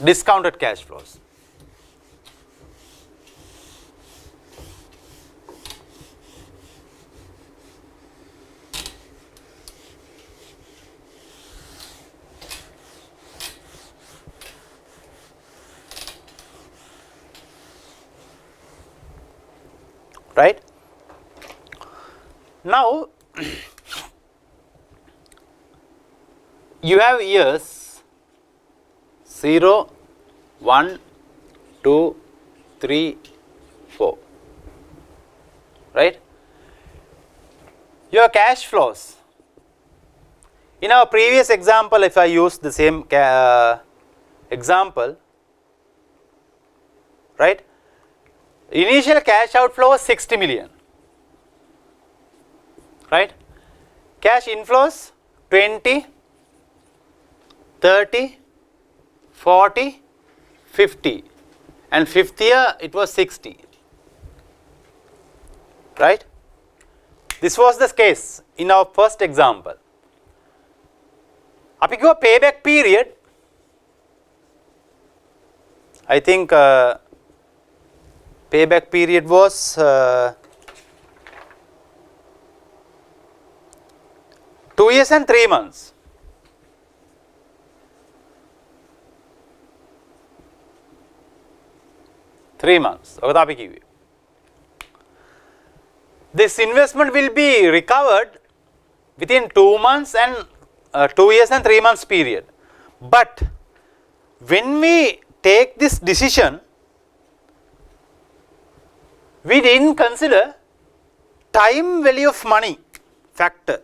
Discounted cash flows. Right? Now, you have years 0, 1, 2, 3, 4, right? Your cash flows. In our previous example, if I use the same example, right? Initial cash outflow was 60 million, right? Cash inflows 20, 30, 40, 50, and 5th year it was 60, right? This was the case in our first example. Api kiwa payback period, I think payback period was 2 years and 3 months. This investment will be recovered within 2 months and 2 years and 3 months period. But when we take this decision, we didn't consider time value of money factor.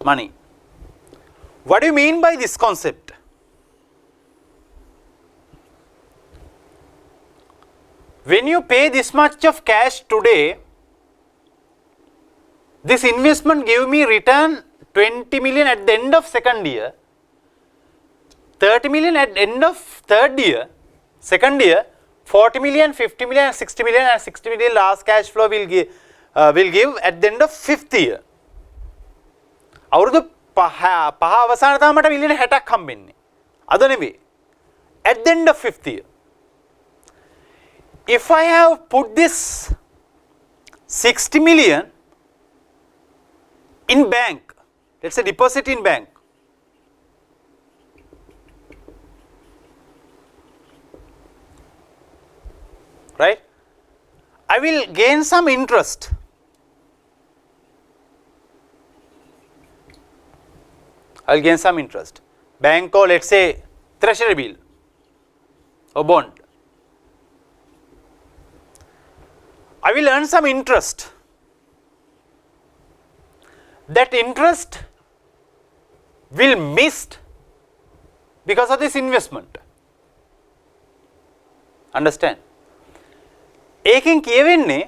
Money. What do you mean by this concept? When you pay this much of cash today, this investment give me return 20 million at the end of second year, 30 million at the end of third year, second year, 40 million, 50 million, 60 million and 60 million last cash flow will give at the end of fifth year. අවුරුදු පහ අවසාන තමයි මට මිලියන 60ක් හම්බෙන්නේ. අද නෙවෙයි. At the end of fifth year. If I have put this 60 million in bank, let's say deposit in bank, right? I will gain some interest. I'll gain some interest. Bank or let's say treasury bill or bond. I will earn some interest. That interest will missed because of this investment. Understand? ඒකෙන් කියවෙන්නේ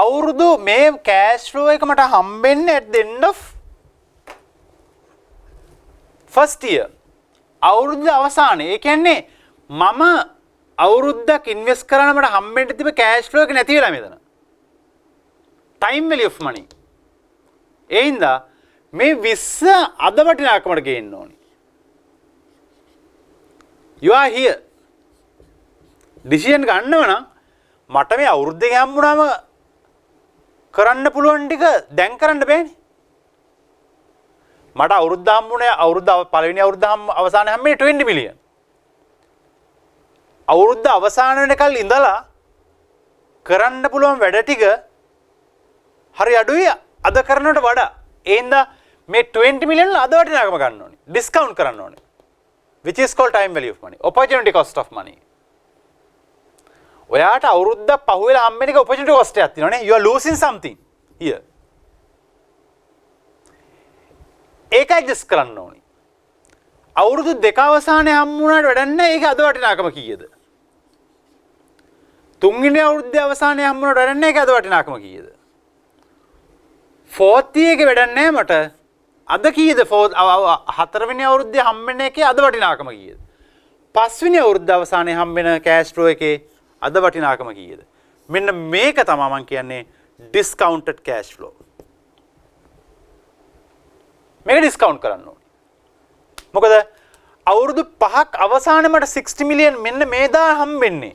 අවුරුදු මේ cash flow එක මට හම්බෙන්නේ at the end of first year. අවුරුද්ද අවසානයේ. ඒ කියන්නේ මම අවුරුද්දක් ඉන්වෙස්ට් කරලා මට හම්බෙන්න තිබ්බ cash flow එක නැති වෙලා මෙතන. time value of money. ඒ හින්දා මේ 20 අද වටිනාකමට ගේන්න ඕනේ. You are here. decision ගන්නව නම් මට මේ අවුරුද්දේ හම්බුනාම කරන්න පුළුවන් ටික දැන් කරන්න බෑනේ. මට අවුරුද්ද හම්බුනේ පළවෙනි අවුරුද්ද අවසානයේ හම්බෙන්නේ 20 මිලියන්. අවුරුද්ද අවසාන වෙනකල් ඉඳලා කරන්න පුළුවන් වැඩ ටික හරි අඩුයි අද කරනවට වඩා. ඒ හින්දා මේ 20 million අද වටිනාකම ගන්න ඕනේ. ඩිස්කවුන්ට් කරන්න ඕනේ. Which is called time value of money. Opportunity cost of money. ඔයාට අවුරුද්දක් පහුවෙලා හම්බෙන එක opportunity cost එකක් තියෙනවානේ. You are losing something here. ඒක ඇඩ්ජස්ට් කරන්න ඕනේ. අවුරුදු දෙක අවසානයේ හම්බුනාට වැඩක් නැහැ. ඒක අද වටිනාකම කීයද? තුන්වෙනි අවුරුද්දේ අවසානයේ හම්බුනාට වැඩක් නැහැ. ඒක අද වටිනාකම කීයද? ෆෝර්ත් එකේ වැඩක් නැහැ මට. අද කීයද? හතරවෙනි අවුරුද්දේ හම්බෙන එකේ අද වටිනාකම කීයද? පස්වෙනි අවුරුද්ද අවසානයේ හම්බෙන කෑෂ් ෆ්ලෝ එකේ අද වටිනාකම කීයද? මෙන්න මේක තමයි මම කියන්නේ discounted cash flow. මේක ඩිස්කවුන්ට් කරන්න ඕනේ. මොකද අවුරුදු 5ක් අවසානයේ මට 60 මිලියන් මෙන්න මේදා හම්බෙන්නේ.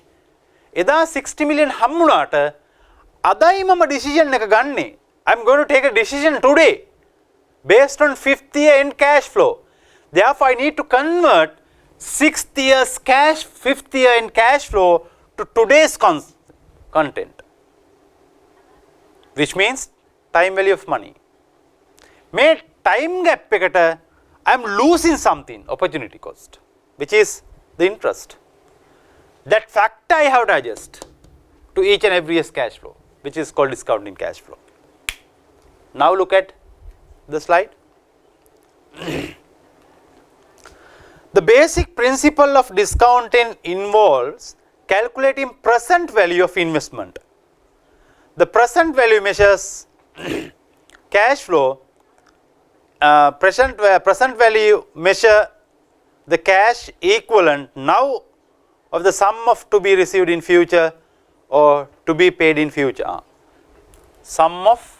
එදා 60 මිලියන් හම්බුණාට අදයි මම ඩිසිෂන් එක ගන්නෙ. I'm going to take a decision today based on 5th year end cash flow. Therefore, I need to convert 6th year's 5th year end cash flow to today's content, which means time value of money. May time gap ekata I am losing something, opportunity cost, which is the interest. That factor I have to adjust to each and every year's cash flow, which is called discounting cash flow. Now look at the slide. The basic principle of discounting involves calculating present value of investment. The present value measures cash flow. Present value measure the cash equivalent now of the sum of to be received in future or to be paid in future. Sum of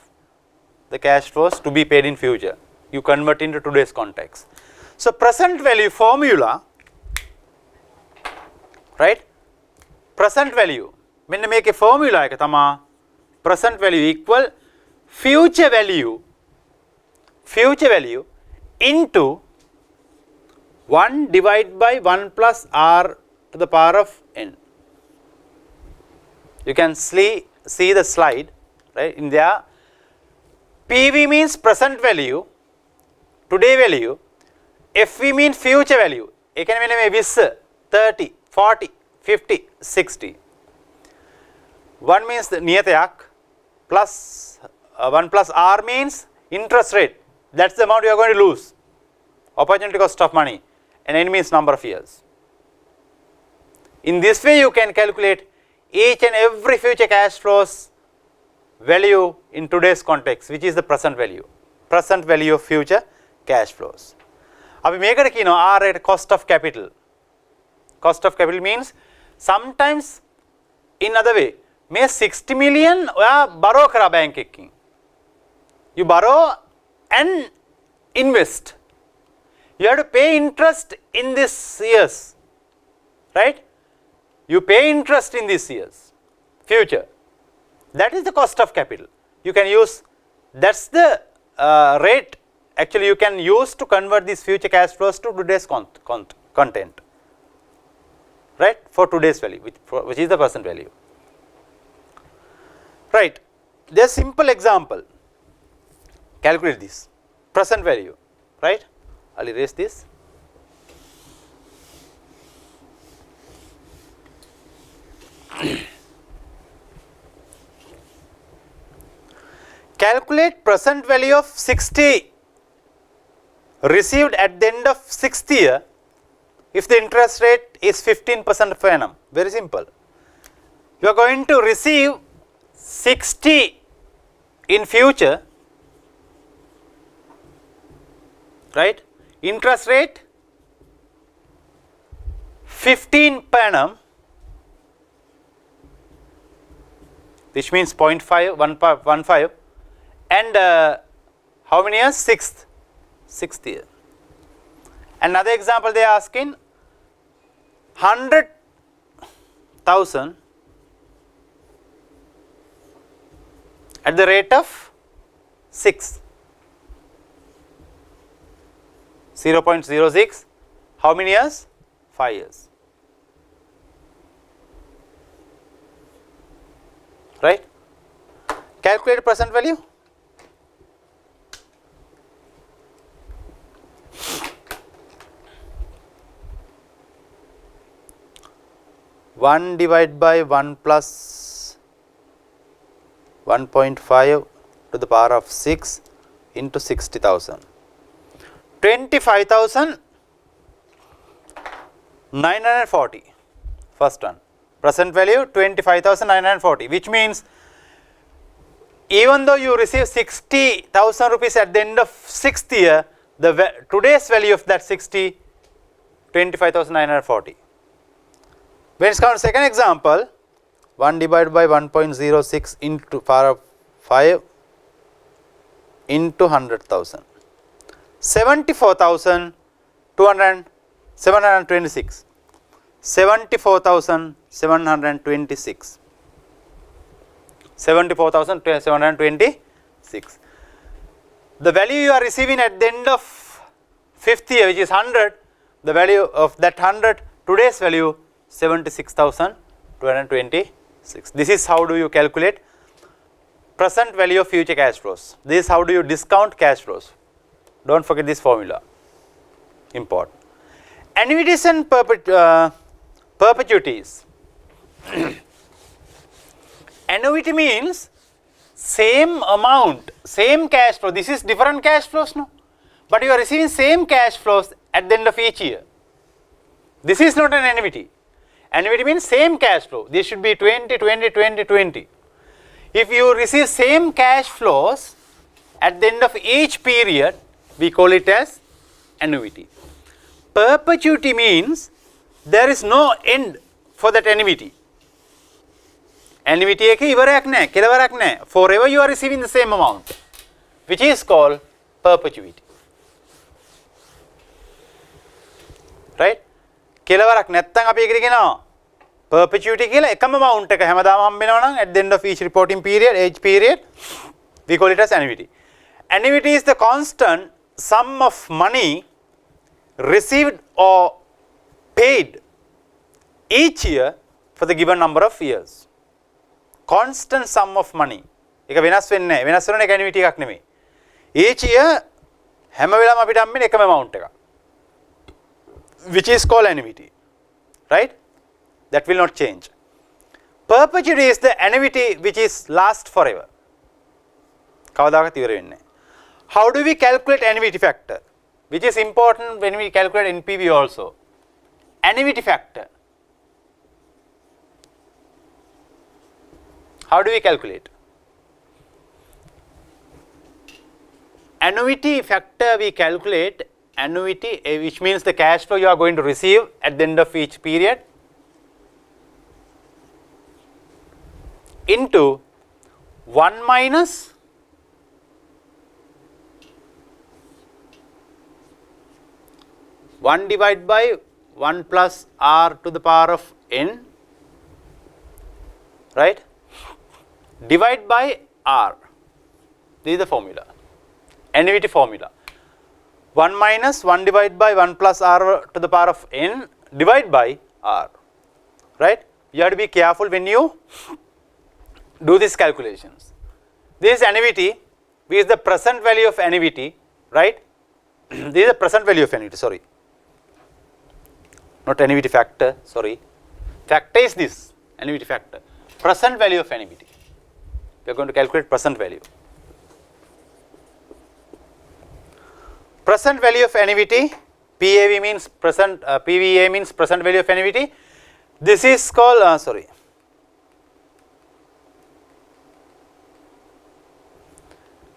the cash flows to be paid in future. You convert into today's context. So present value formula, right? Present value. මෙන්න මේකේ formula එක තමයි present value equal future value into 1 divided by 1 plus r to the power of n. You can see the slide, right? In there, PV means present value, today value. FV means future value. ඒ කියන්නේ මෙන්න මේ 20, 30, 40, 50, 60. 1 means the නියතයක් plus 1 plus r means interest rate. That's the amount you are going to lose. Opportunity cost of money, and n means number of years. In this way, you can calculate each and every future cash flows value in today's context, which is the present value of future cash flows. අපි මේකට කියනවා R rate cost of capital. Cost of capital means sometimes in other way. මේ 60 million ඔයා borrow කරා bank එකකින්. You borrow and invest. You have to pay interest in this years, right? You pay interest in these years, future. That is the cost of capital. You can use, that's the rate actually you can use to convert these future cash flows to today's content, right? For today's value, which is the present value, right? There's simple example. Calculate this present value, right? I'll erase this. Calculate present value of 60 received at the end of 6th year if the interest rate is 15% per annum. Very simple. You are going to receive 60 in future, right? Interest rate 15 per annum, which means 0.15, and how many years? Sixth year. Another example they are asking 100,000 at the rate of 6. 0.06, how many years? 5 years. Right? Calculate present value. 1 divided by 1 plus 1.5 to the power of 6 into 60,000. 25,940. First one. Present value 25,940, which means even though you receive 60,000 rupees at the end of 6th year, today's value of that 60, 25,940. When it's come to second example, 1 divided by 1.06 into power of 5 into 100,000. 74,726. 74,726. 74,726. The value you are receiving at the end of 5th year, which is 100, the value of that 100, today's value 76,226. This is how do you calculate present value of future cash flows. This is how do you discount cash flows. Don't forget this formula. Important. Annuities and perpetuities. Annuity means same amount, same cash flow. This is different cash flows, no? But you are receiving same cash flows at the end of each year. This is not an annuity. Annuity means same cash flow. This should be 20, 20, 20, 20. If you receive same cash flows at the end of each period, we call it as annuity. Perpetuity means there is no end for that annuity. Annuity එක ඉවරයක් නැහැ, කෙලවරක් නැහැ. Forever you are receiving the same amount, which is called perpetuity. Right? කෙලවරක් නැත්තම් අපි ඒකට කියනවා perpetuity කියලා එකම amount එක හැමදාම හම්බ වෙනවා නම් at the end of each reporting period, age period, we call it as annuity. Annuity is the constant sum of money received or paid each year for the given number of years. Constant sum of money. ඒක වෙනස් වෙන්නේ නැහැ. වෙනස් වෙන එක annuity එකක් නෙමෙයි. Each year හැම වෙලාවම අපිට හම්බෙන්නේ එකම amount එකක්. Which is called annuity. Right? That will not change. Perpetuity is the annuity which is last forever. කවදාකවත් ඉවර වෙන්නේ නැහැ. How do we calculate annuity factor? Which is important when we calculate NPV also. Annuity factor. How do we calculate? Annuity factor we calculate annuity, which means the cash flow you are going to receive at the end of each period, into 1 minus 1 divided by 1 plus r to the power of n, right? Divide by r. This is the formula. Annuity formula. 1 minus 1 divided by 1 plus r to the power of n, divide by r. Right? You have to be careful when you do these calculations. This is annuity. This is the present value of annuity. Right? This is the present value of annuity. Sorry. Not annuity factor. Sorry. Factor is this. Annuity factor. Present value of annuity. We are going to calculate present value. Present value of annuity, PAV means present, PVA means present value of annuity. This is called,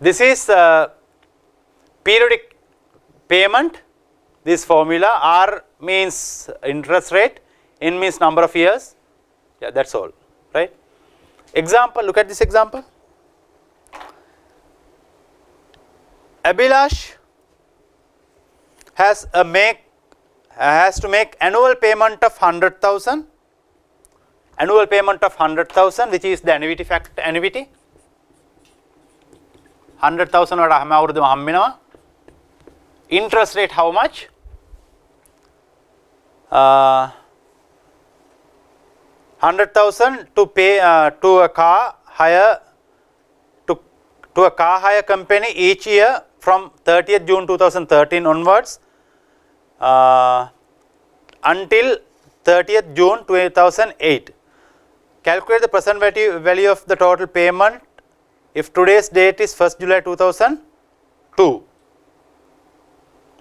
this is periodic payment. This formula, R means interest rate, N means number of years. Yeah, that's all, right? Example, look at this example. Abhilash has to make annual payment of 100,000. Annual payment of 100,000, which is the annuity factor. Annuity 100,000 වඩා හැම අවුරුද්දම හම්බ වෙනවා. Interest rate how much? 100,000 to pay to a car hire to a car hire company each year from 30th June 2013 onwards until 30th June 2008. Calculate the present value of the total payment if today's date is 1st July 2002.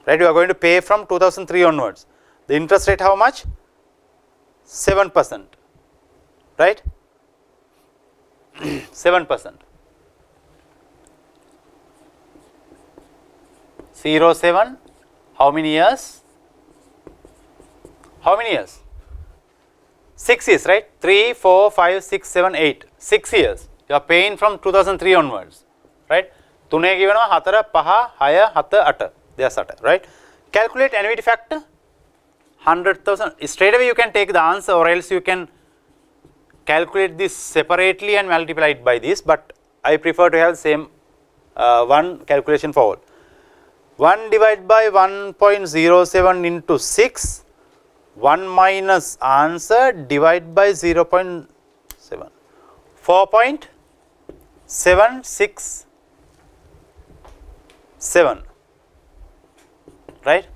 Right, you are going to pay from 2003 onwards. The interest rate how much? 7%. Right? 7%. 07, how many years? How many years? 6 years, right? 3, 4, 5, 6, 7, 8. 6 years. You are paying from 2003 onwards. Right? 3 givenawa 4, 5, 6, 7, 8. There's 8, right? Calculate annuity factor. 100,000. Straight away you can take the answer, or else you can calculate this separately and multiply it by this, but I prefer to have same one calculation for all. 1 divided by 1.07 into 6, 1 minus answer divide by 0.7, 4.767, right?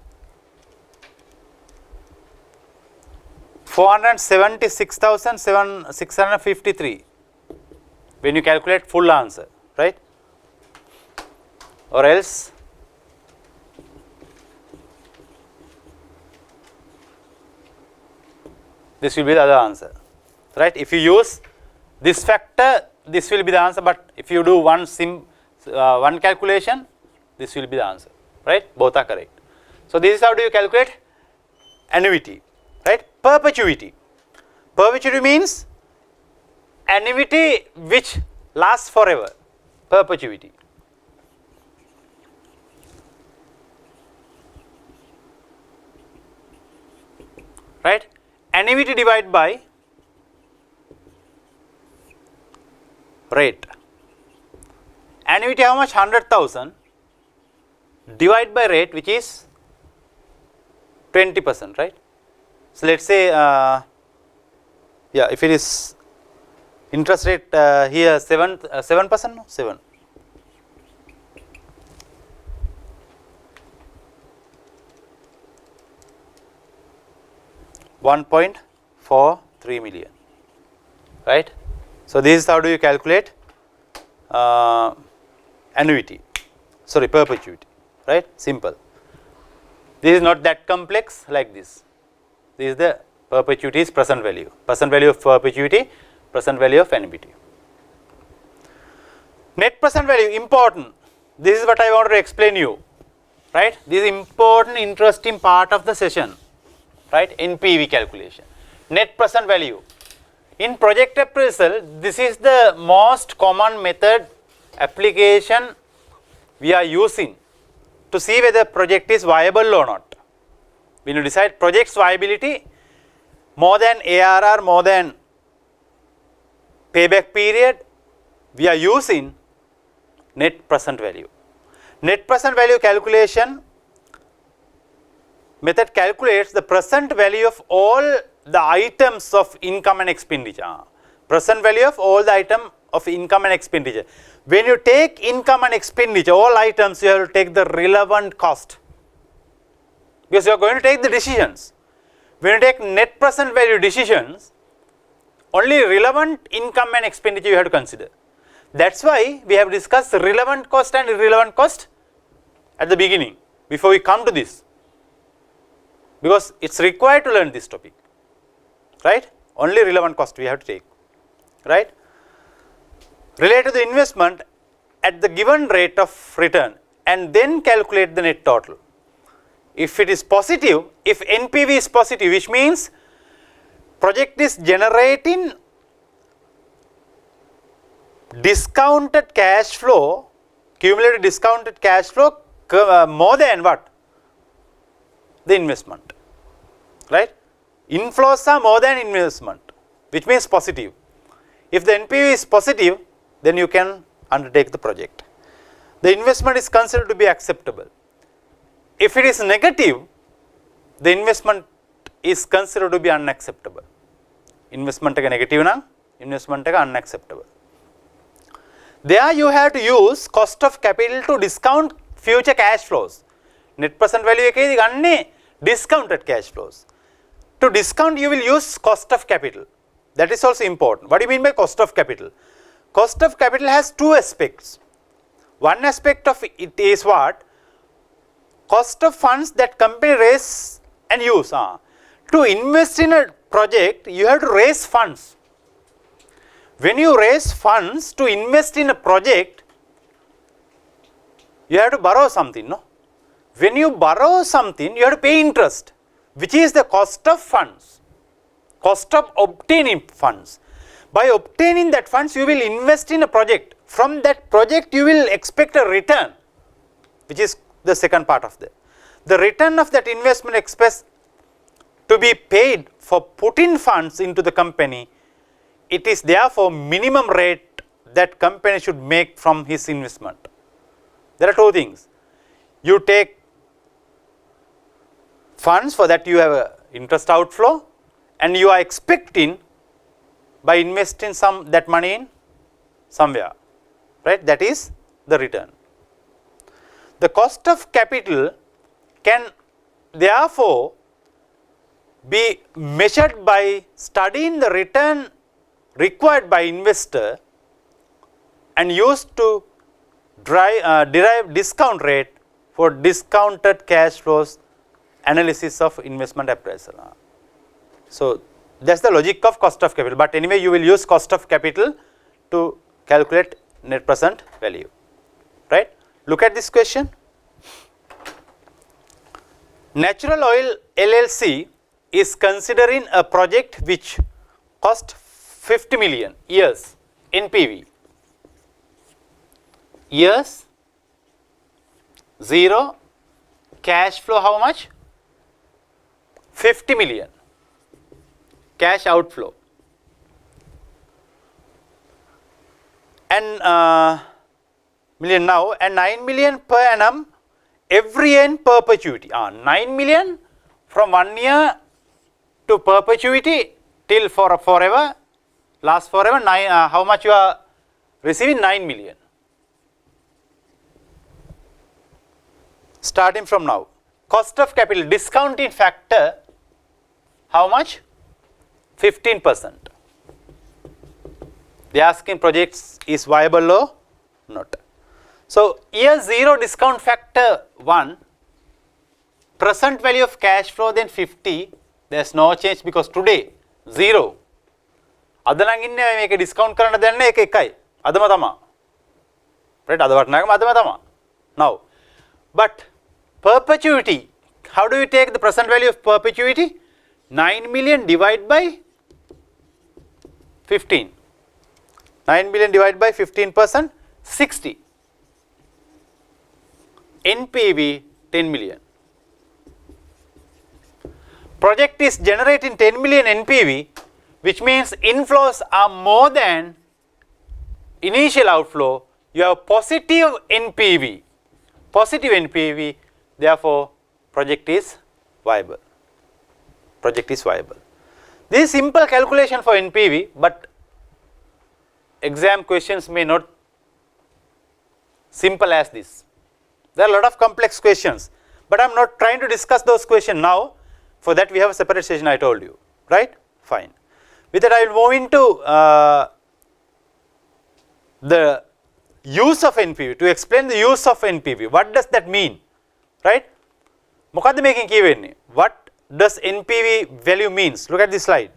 476,653 when you calculate full answer, right? Or else this will be the other answer, right? If you use this factor, this will be the answer, but if you do one calculation, this will be the answer, right? Both are correct. So this is how do you calculate annuity, right? Perpetuity. Perpetuity means annuity which lasts forever. Perpetuity. Right? Annuity divided by rate. Annuity how much? 100,000 divided by rate, which is 20%, right? So let's say, if it is interest rate here 7%, no? 7. 1.43 million, right? So this is how do you calculate annuity, sorry, perpetuity, right? Simple. This is not that complex like this. This is the perpetuity is present value of perpetuity, present value of annuity. Net present value, important. This is what I wanted to explain you, right? This is important, interesting part of the session, right? NPV calculation. Net present value. In project appraisal, this is the most common method application we are using to see whether project is viable or not. When you decide project's viability, more than ARR, more than payback period, we are using net present value. Net present value calculation method calculates the present value of all the items of income and expenditure. Present value of all the item of income and expenditure. When you take income and expenditure, all items, you have to take the relevant cost, because you are going to take the decisions. When you take net present value decisions, only relevant income and expenditure you have to consider. That's why we have discussed relevant cost and irrelevant cost at the beginning, before we come to this, because it's required to learn this topic, right? Only relevant cost we have to take, right? Relate to the investment at the given rate of return and then calculate the net total. If it is positive, if NPV is positive, which means project is generating discounted cash flow, cumulative discounted cash flow more than what? The investment, right? Inflows are more than investment, which means positive. If the NPV is positive, then you can undertake the project. The investment is considered to be acceptable. If it is negative, the investment is considered to be unacceptable. Investment negative na, investment unacceptable. There you have to use cost of capital to discount future cash flows. Net present value ekedi ganne discounted cash flows. To discount, you will use cost of capital. That is also important. What do you mean by cost of capital? Cost of capital has two aspects. One aspect of it is what? Cost of funds that company raise and use. To invest in a project, you have to raise funds. When you raise funds to invest in a project, you have to borrow something, no? When you borrow something, you have to pay interest, which is the cost of funds, cost of obtaining funds. By obtaining that funds, you will invest in a project. From that project, you will expect a return, which is the second part of that. The return of that investment expense to be paid for putting funds into the company, it is therefore minimum rate that company should make from his investment. There are two things. You take funds, for that you have a interest outflow, and you are expecting by investing that money in somewhere, right? That is the return. The cost of capital can therefore be measured by studying the return required by investor and used to derive discount rate for discounted cash flows analysis of investment appraisal. So, that is the logic of cost of capital, but anyway you will use cost of capital to calculate net present value, right. Look at this question. Natural Oil LLC is considering a project which cost 50 million years NPV. Years 0, cash flow how much? 50 million, cash outflow, and million now, and 9 million per annum every year in perpetuity. 9 million from 1 year to perpetuity till forever, last forever. How much you are receiving? 9 million. Starting from now. Cost of capital, discounting factor, how much? 15%. They are asking projects is viable or not. So, year 0 discount factor 1, present value of cash flow then 50, there is no change because today 0. අද නම් ඉන්නේ මේක discount කරන්න දෙන්න ඒක එකයි. අදම තමයි. right අද වටනාකම අදම තමයි. Now, but perpetuity, how do you take the present value of perpetuity? 9 million divided by 15. 9 million divided by 15%, 60. NPV 10 million. Project is generating 10 million NPV, which means inflows are more than initial outflow. You have positive NPV. Positive NPV, therefore, project is viable. Project is viable. This is simple calculation for NPV, but exam questions may not simple as this. There are a lot of complex questions, but I am not trying to discuss those questions now. For that we have a separate session, I told you, right? Fine. With that I will move into the use of NPV, to explain the use of NPV. What does that mean, right? මොකද්ද මේකෙන් කියවෙන්නේ? What does NPV value means? Look at this slide.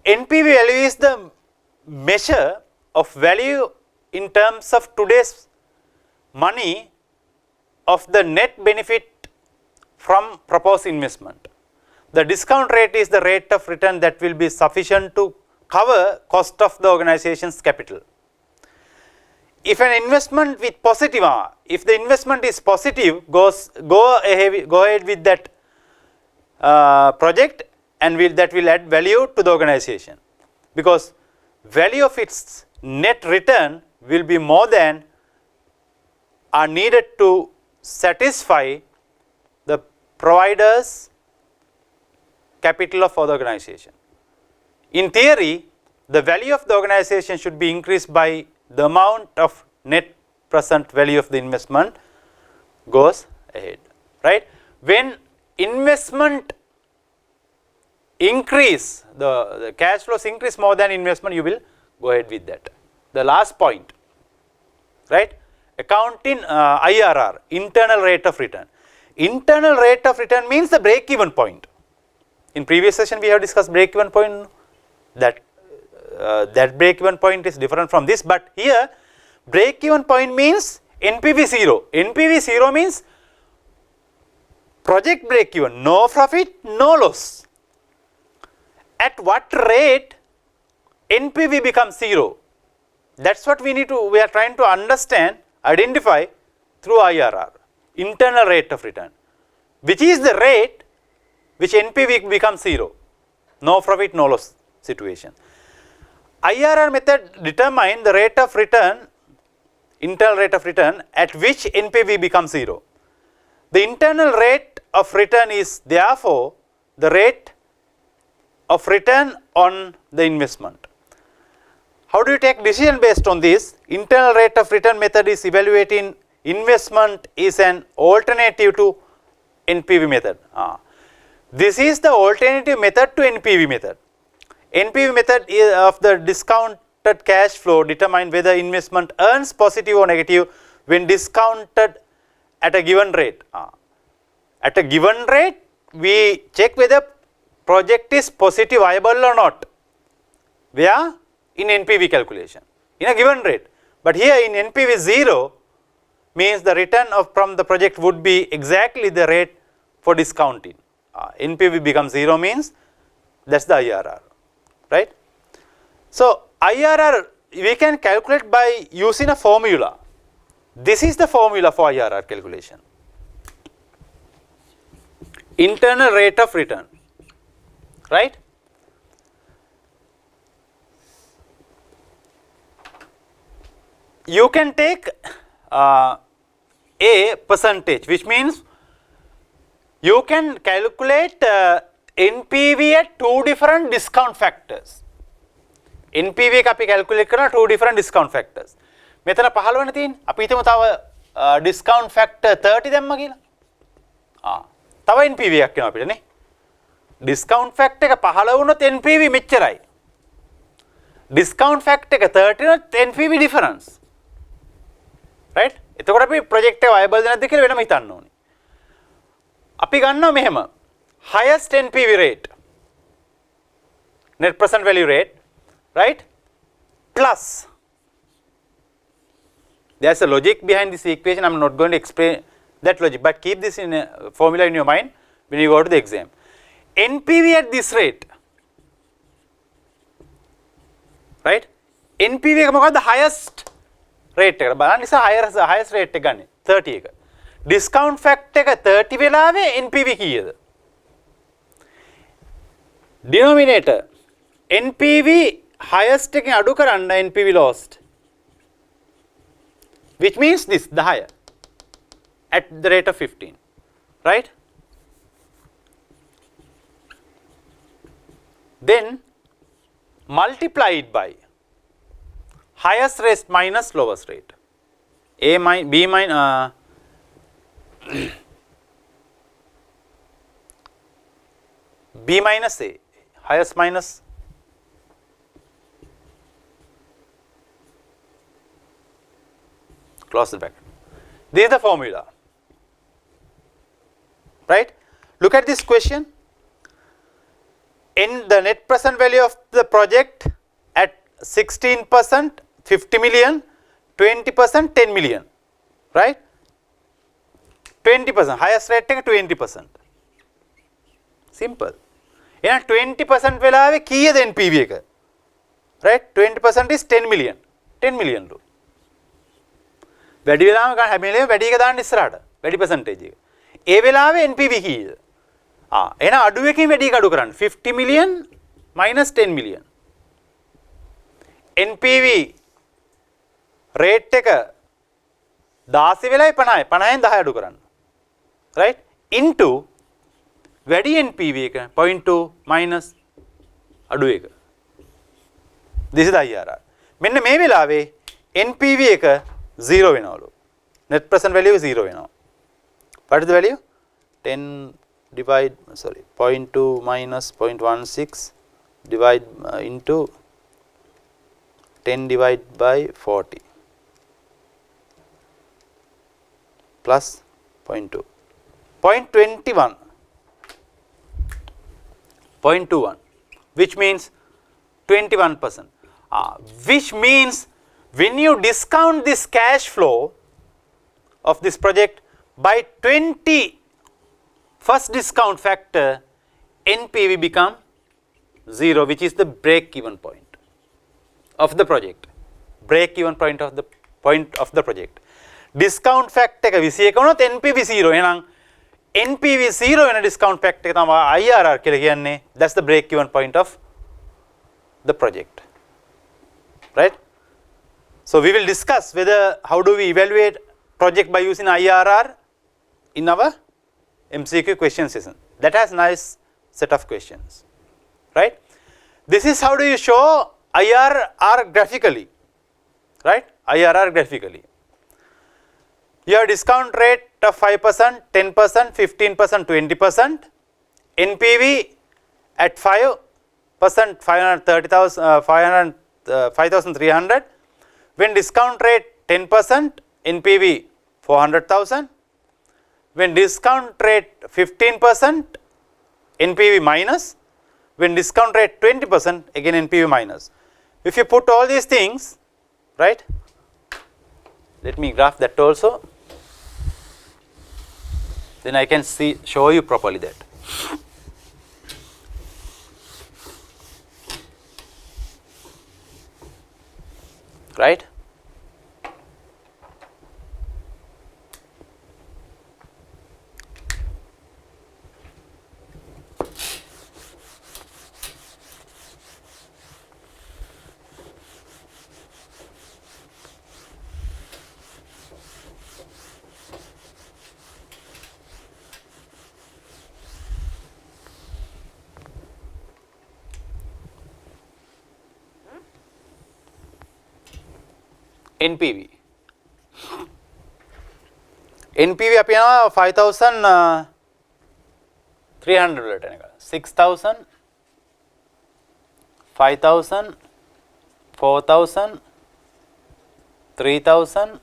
NPV value is the measure of value in terms of today's money of the net benefit from proposed investment. The discount rate is the rate of return that will be sufficient to cover cost of the organization's capital. If an investment with positive, if the investment is positive, go ahead with that project, and that will add value to the organization, because value of its net return will be more than are needed to satisfy the provider's capital of the organization. In theory, the value of the organization should be increased by the amount of net present value of the investment goes ahead, right? When investment increase, the cash flows increase more than investment, you will go ahead with that. The last point, right? Accounting IRR, internal rate of return. Internal rate of return means the break-even point. In previous session, we have discussed break-even point. That break-even point is different from this, but here break-even point means NPV 0. NPV 0 means project break-even, no profit, no loss. At what rate NPV becomes 0? That's what we are trying to understand, identify through IRR, internal rate of return, which is the rate which NPV becomes 0, no profit, no loss situation. IRR method determine the rate of return, internal rate of return at which NPV becomes 0. The internal rate of return is therefore the rate of return on the investment. How do you take decision based on this? Internal rate of return method is evaluating investment is an alternative to NPV method. This is the alternative method to NPV method. NPV method is of the discounted cash flow determine whether investment earns positive or negative when discounted at a given rate. At a given rate, we check whether project is positive viable or not. Where? In NPV calculation, in a given rate. But here in NPV 0 means the return from the project would be exactly the rate for discounting. NPV becomes 0 means that's the IRR, right? So IRR we can calculate by using a formula. This is the formula for IRR calculation. Internal rate of return, right? You can take a percentage, which means you can calculate NPV at two different discount factors. NPV එක අපි calculate කරන two different discount factors. මෙතන 15 වෙන තියෙන්නේ. අපි හිතමු තව discount factor 30 දැම්ම කියලා. තව NPV එකක් එනවා අපිට නේ. discount factor එක 15 වුණොත් NPV මෙච්චරයි. discount factor එක 30 වුණොත් NPV difference. right? එතකොට අපි project එක viable නැද්ද කියලා වෙනම හිතන්න ඕනේ. අපි ගන්නවා මෙහෙම highest NPV rate, net present value rate, right, plus there's a logic behind this equation. I'm not going to explain that logic, but keep this in a formula in your mind when you go to the exam. NPV at this rate, right? NPV එක මොකද්ද? highest rate එක. බලන්න නිසා highest rate එක ගන්න 30 එක. discount factor එක 30 වෙලාවේ NPV කීයද? denominator NPV highest එකෙන් අඩු කරන්න NPV lowest, which means this, the higher, at the rate of 15, right? Then multiply it by highest rate minus lowest rate. B minus B minus A, highest minus close the bracket. This is the formula, right? Look at this question. In the net present value of the project at 16%, 50 million, 20%, 10 million, right? 20%, highest rate එක 20%. Simple. එහෙනම් 20% වෙලාවේ කීයද NPV එක? right? 20% is 10 million. 10 million රු. වැඩි වෙලාවම ගන්න හැබැයි වැඩි එක දාන්න ඉස්සරහට. වැඩි percentage එක. ඒ වෙලාවේ NPV කීයද? එහෙනම් අඩු එකකින් වැඩි එක අඩු කරන්න. 50 million minus 10 million. NPV rate එක 16 වෙලාවේ 50යි. 50ෙන් 10 අඩු කරන්න. right? into වැඩි NPV එක 0.2 minus අඩු එක. this is the IRR. මෙන්න මේ වෙලාවේ NPV එක 0 වෙනවලු. net present value 0 වෙනවා. what is the value? 10 divide, sorry, 0.2 minus 0.16 divide into 10 divided by 40 plus 0.2. 0.21, 0.21, which means 21%. Which means when you discount this cash flow of this project by 20 first discount factor, NPV become 0, which is the break even point of the project. Break even point of the project. Discount factor එක 21 වුණොත් NPV 0. එහෙනම් NPV 0 වෙන discount factor එක තමයි IRR කියලා කියන්නේ. That's the break even point of the project. Right? So we will discuss whether how do we evaluate project by using IRR in our MCQ question session. That has nice set of questions. Right? This is how do you show IRR graphically. Right? IRR graphically. Your discount rate of 5%, 10%, 15%, 20%, NPV at 5%, 5,300. When discount rate 10%, NPV 400,000. When discount rate 15%, NPV minus. When discount rate 20%, again NPV minus. If you put all these things, right? Let me graph that also. Then I can show you properly that. Right? NPV. NPV අපි යනවා 5,300 වලට එනකල්. 6,000, 5,000, 4,000, 3,000,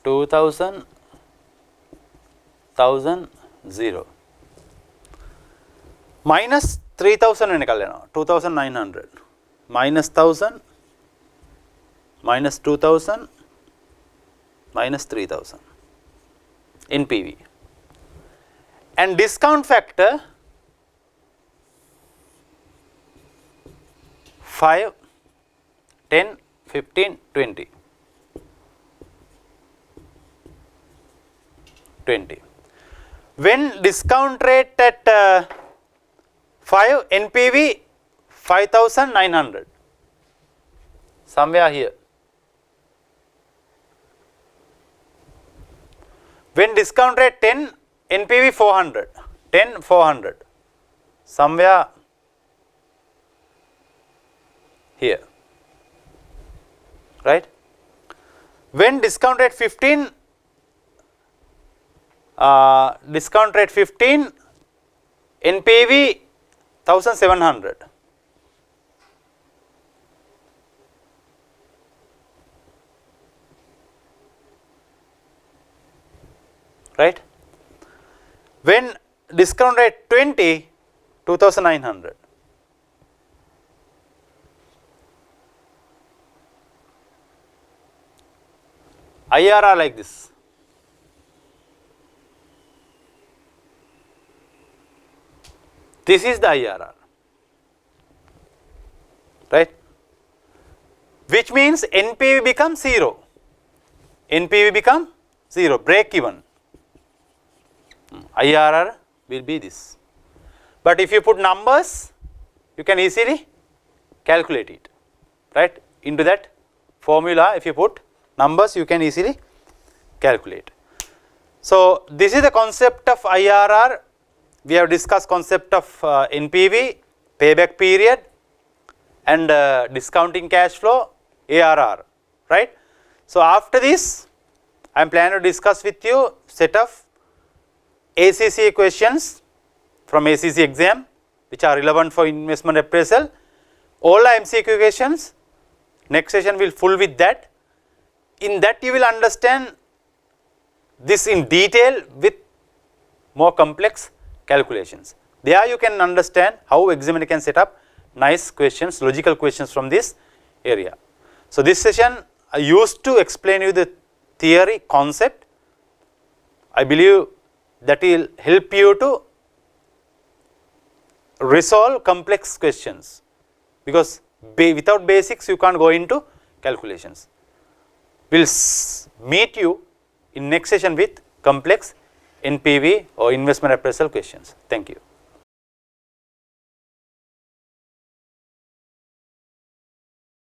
2,000, 1,000, 0. Minus 3,000 එනකල් යනවා. 2,900. Minus 1,000. Minus 2,000, minus 3,000 NPV. And discount factor 5, 10, 15, 20. 20. When discount rate at 5, NPV 5,900. Somewhere here. When discount rate 10, NPV 400, 10, 400, somewhere here, right? When discount rate 15, NPV 1,700. Right? When discount rate 20, 2,900. IRR like this. This is the IRR. Right? Which means NPV becomes 0. NPV become 0, break even. IRR will be this. But if you put numbers, you can easily calculate it, right? Into that formula, if you put numbers, you can easily calculate. So this is the concept of IRR. We have discussed concept of NPV, payback period, and discounting cash flow, ARR, right? So after this, I am planning to discuss with you set of ACCA questions from ACC exam which are relevant for investment appraisal. All the MCQ questions, next session will full with that. In that you will understand this in detail with more complex calculations. There you can understand how examiner can set up nice questions, logical questions from this area. So this session I used to explain you the theory concept. I believe that will help you to resolve complex questions, because without basics you can't go into calculations. We will meet you in next session with complex NPV or investment appraisal questions. Thank you.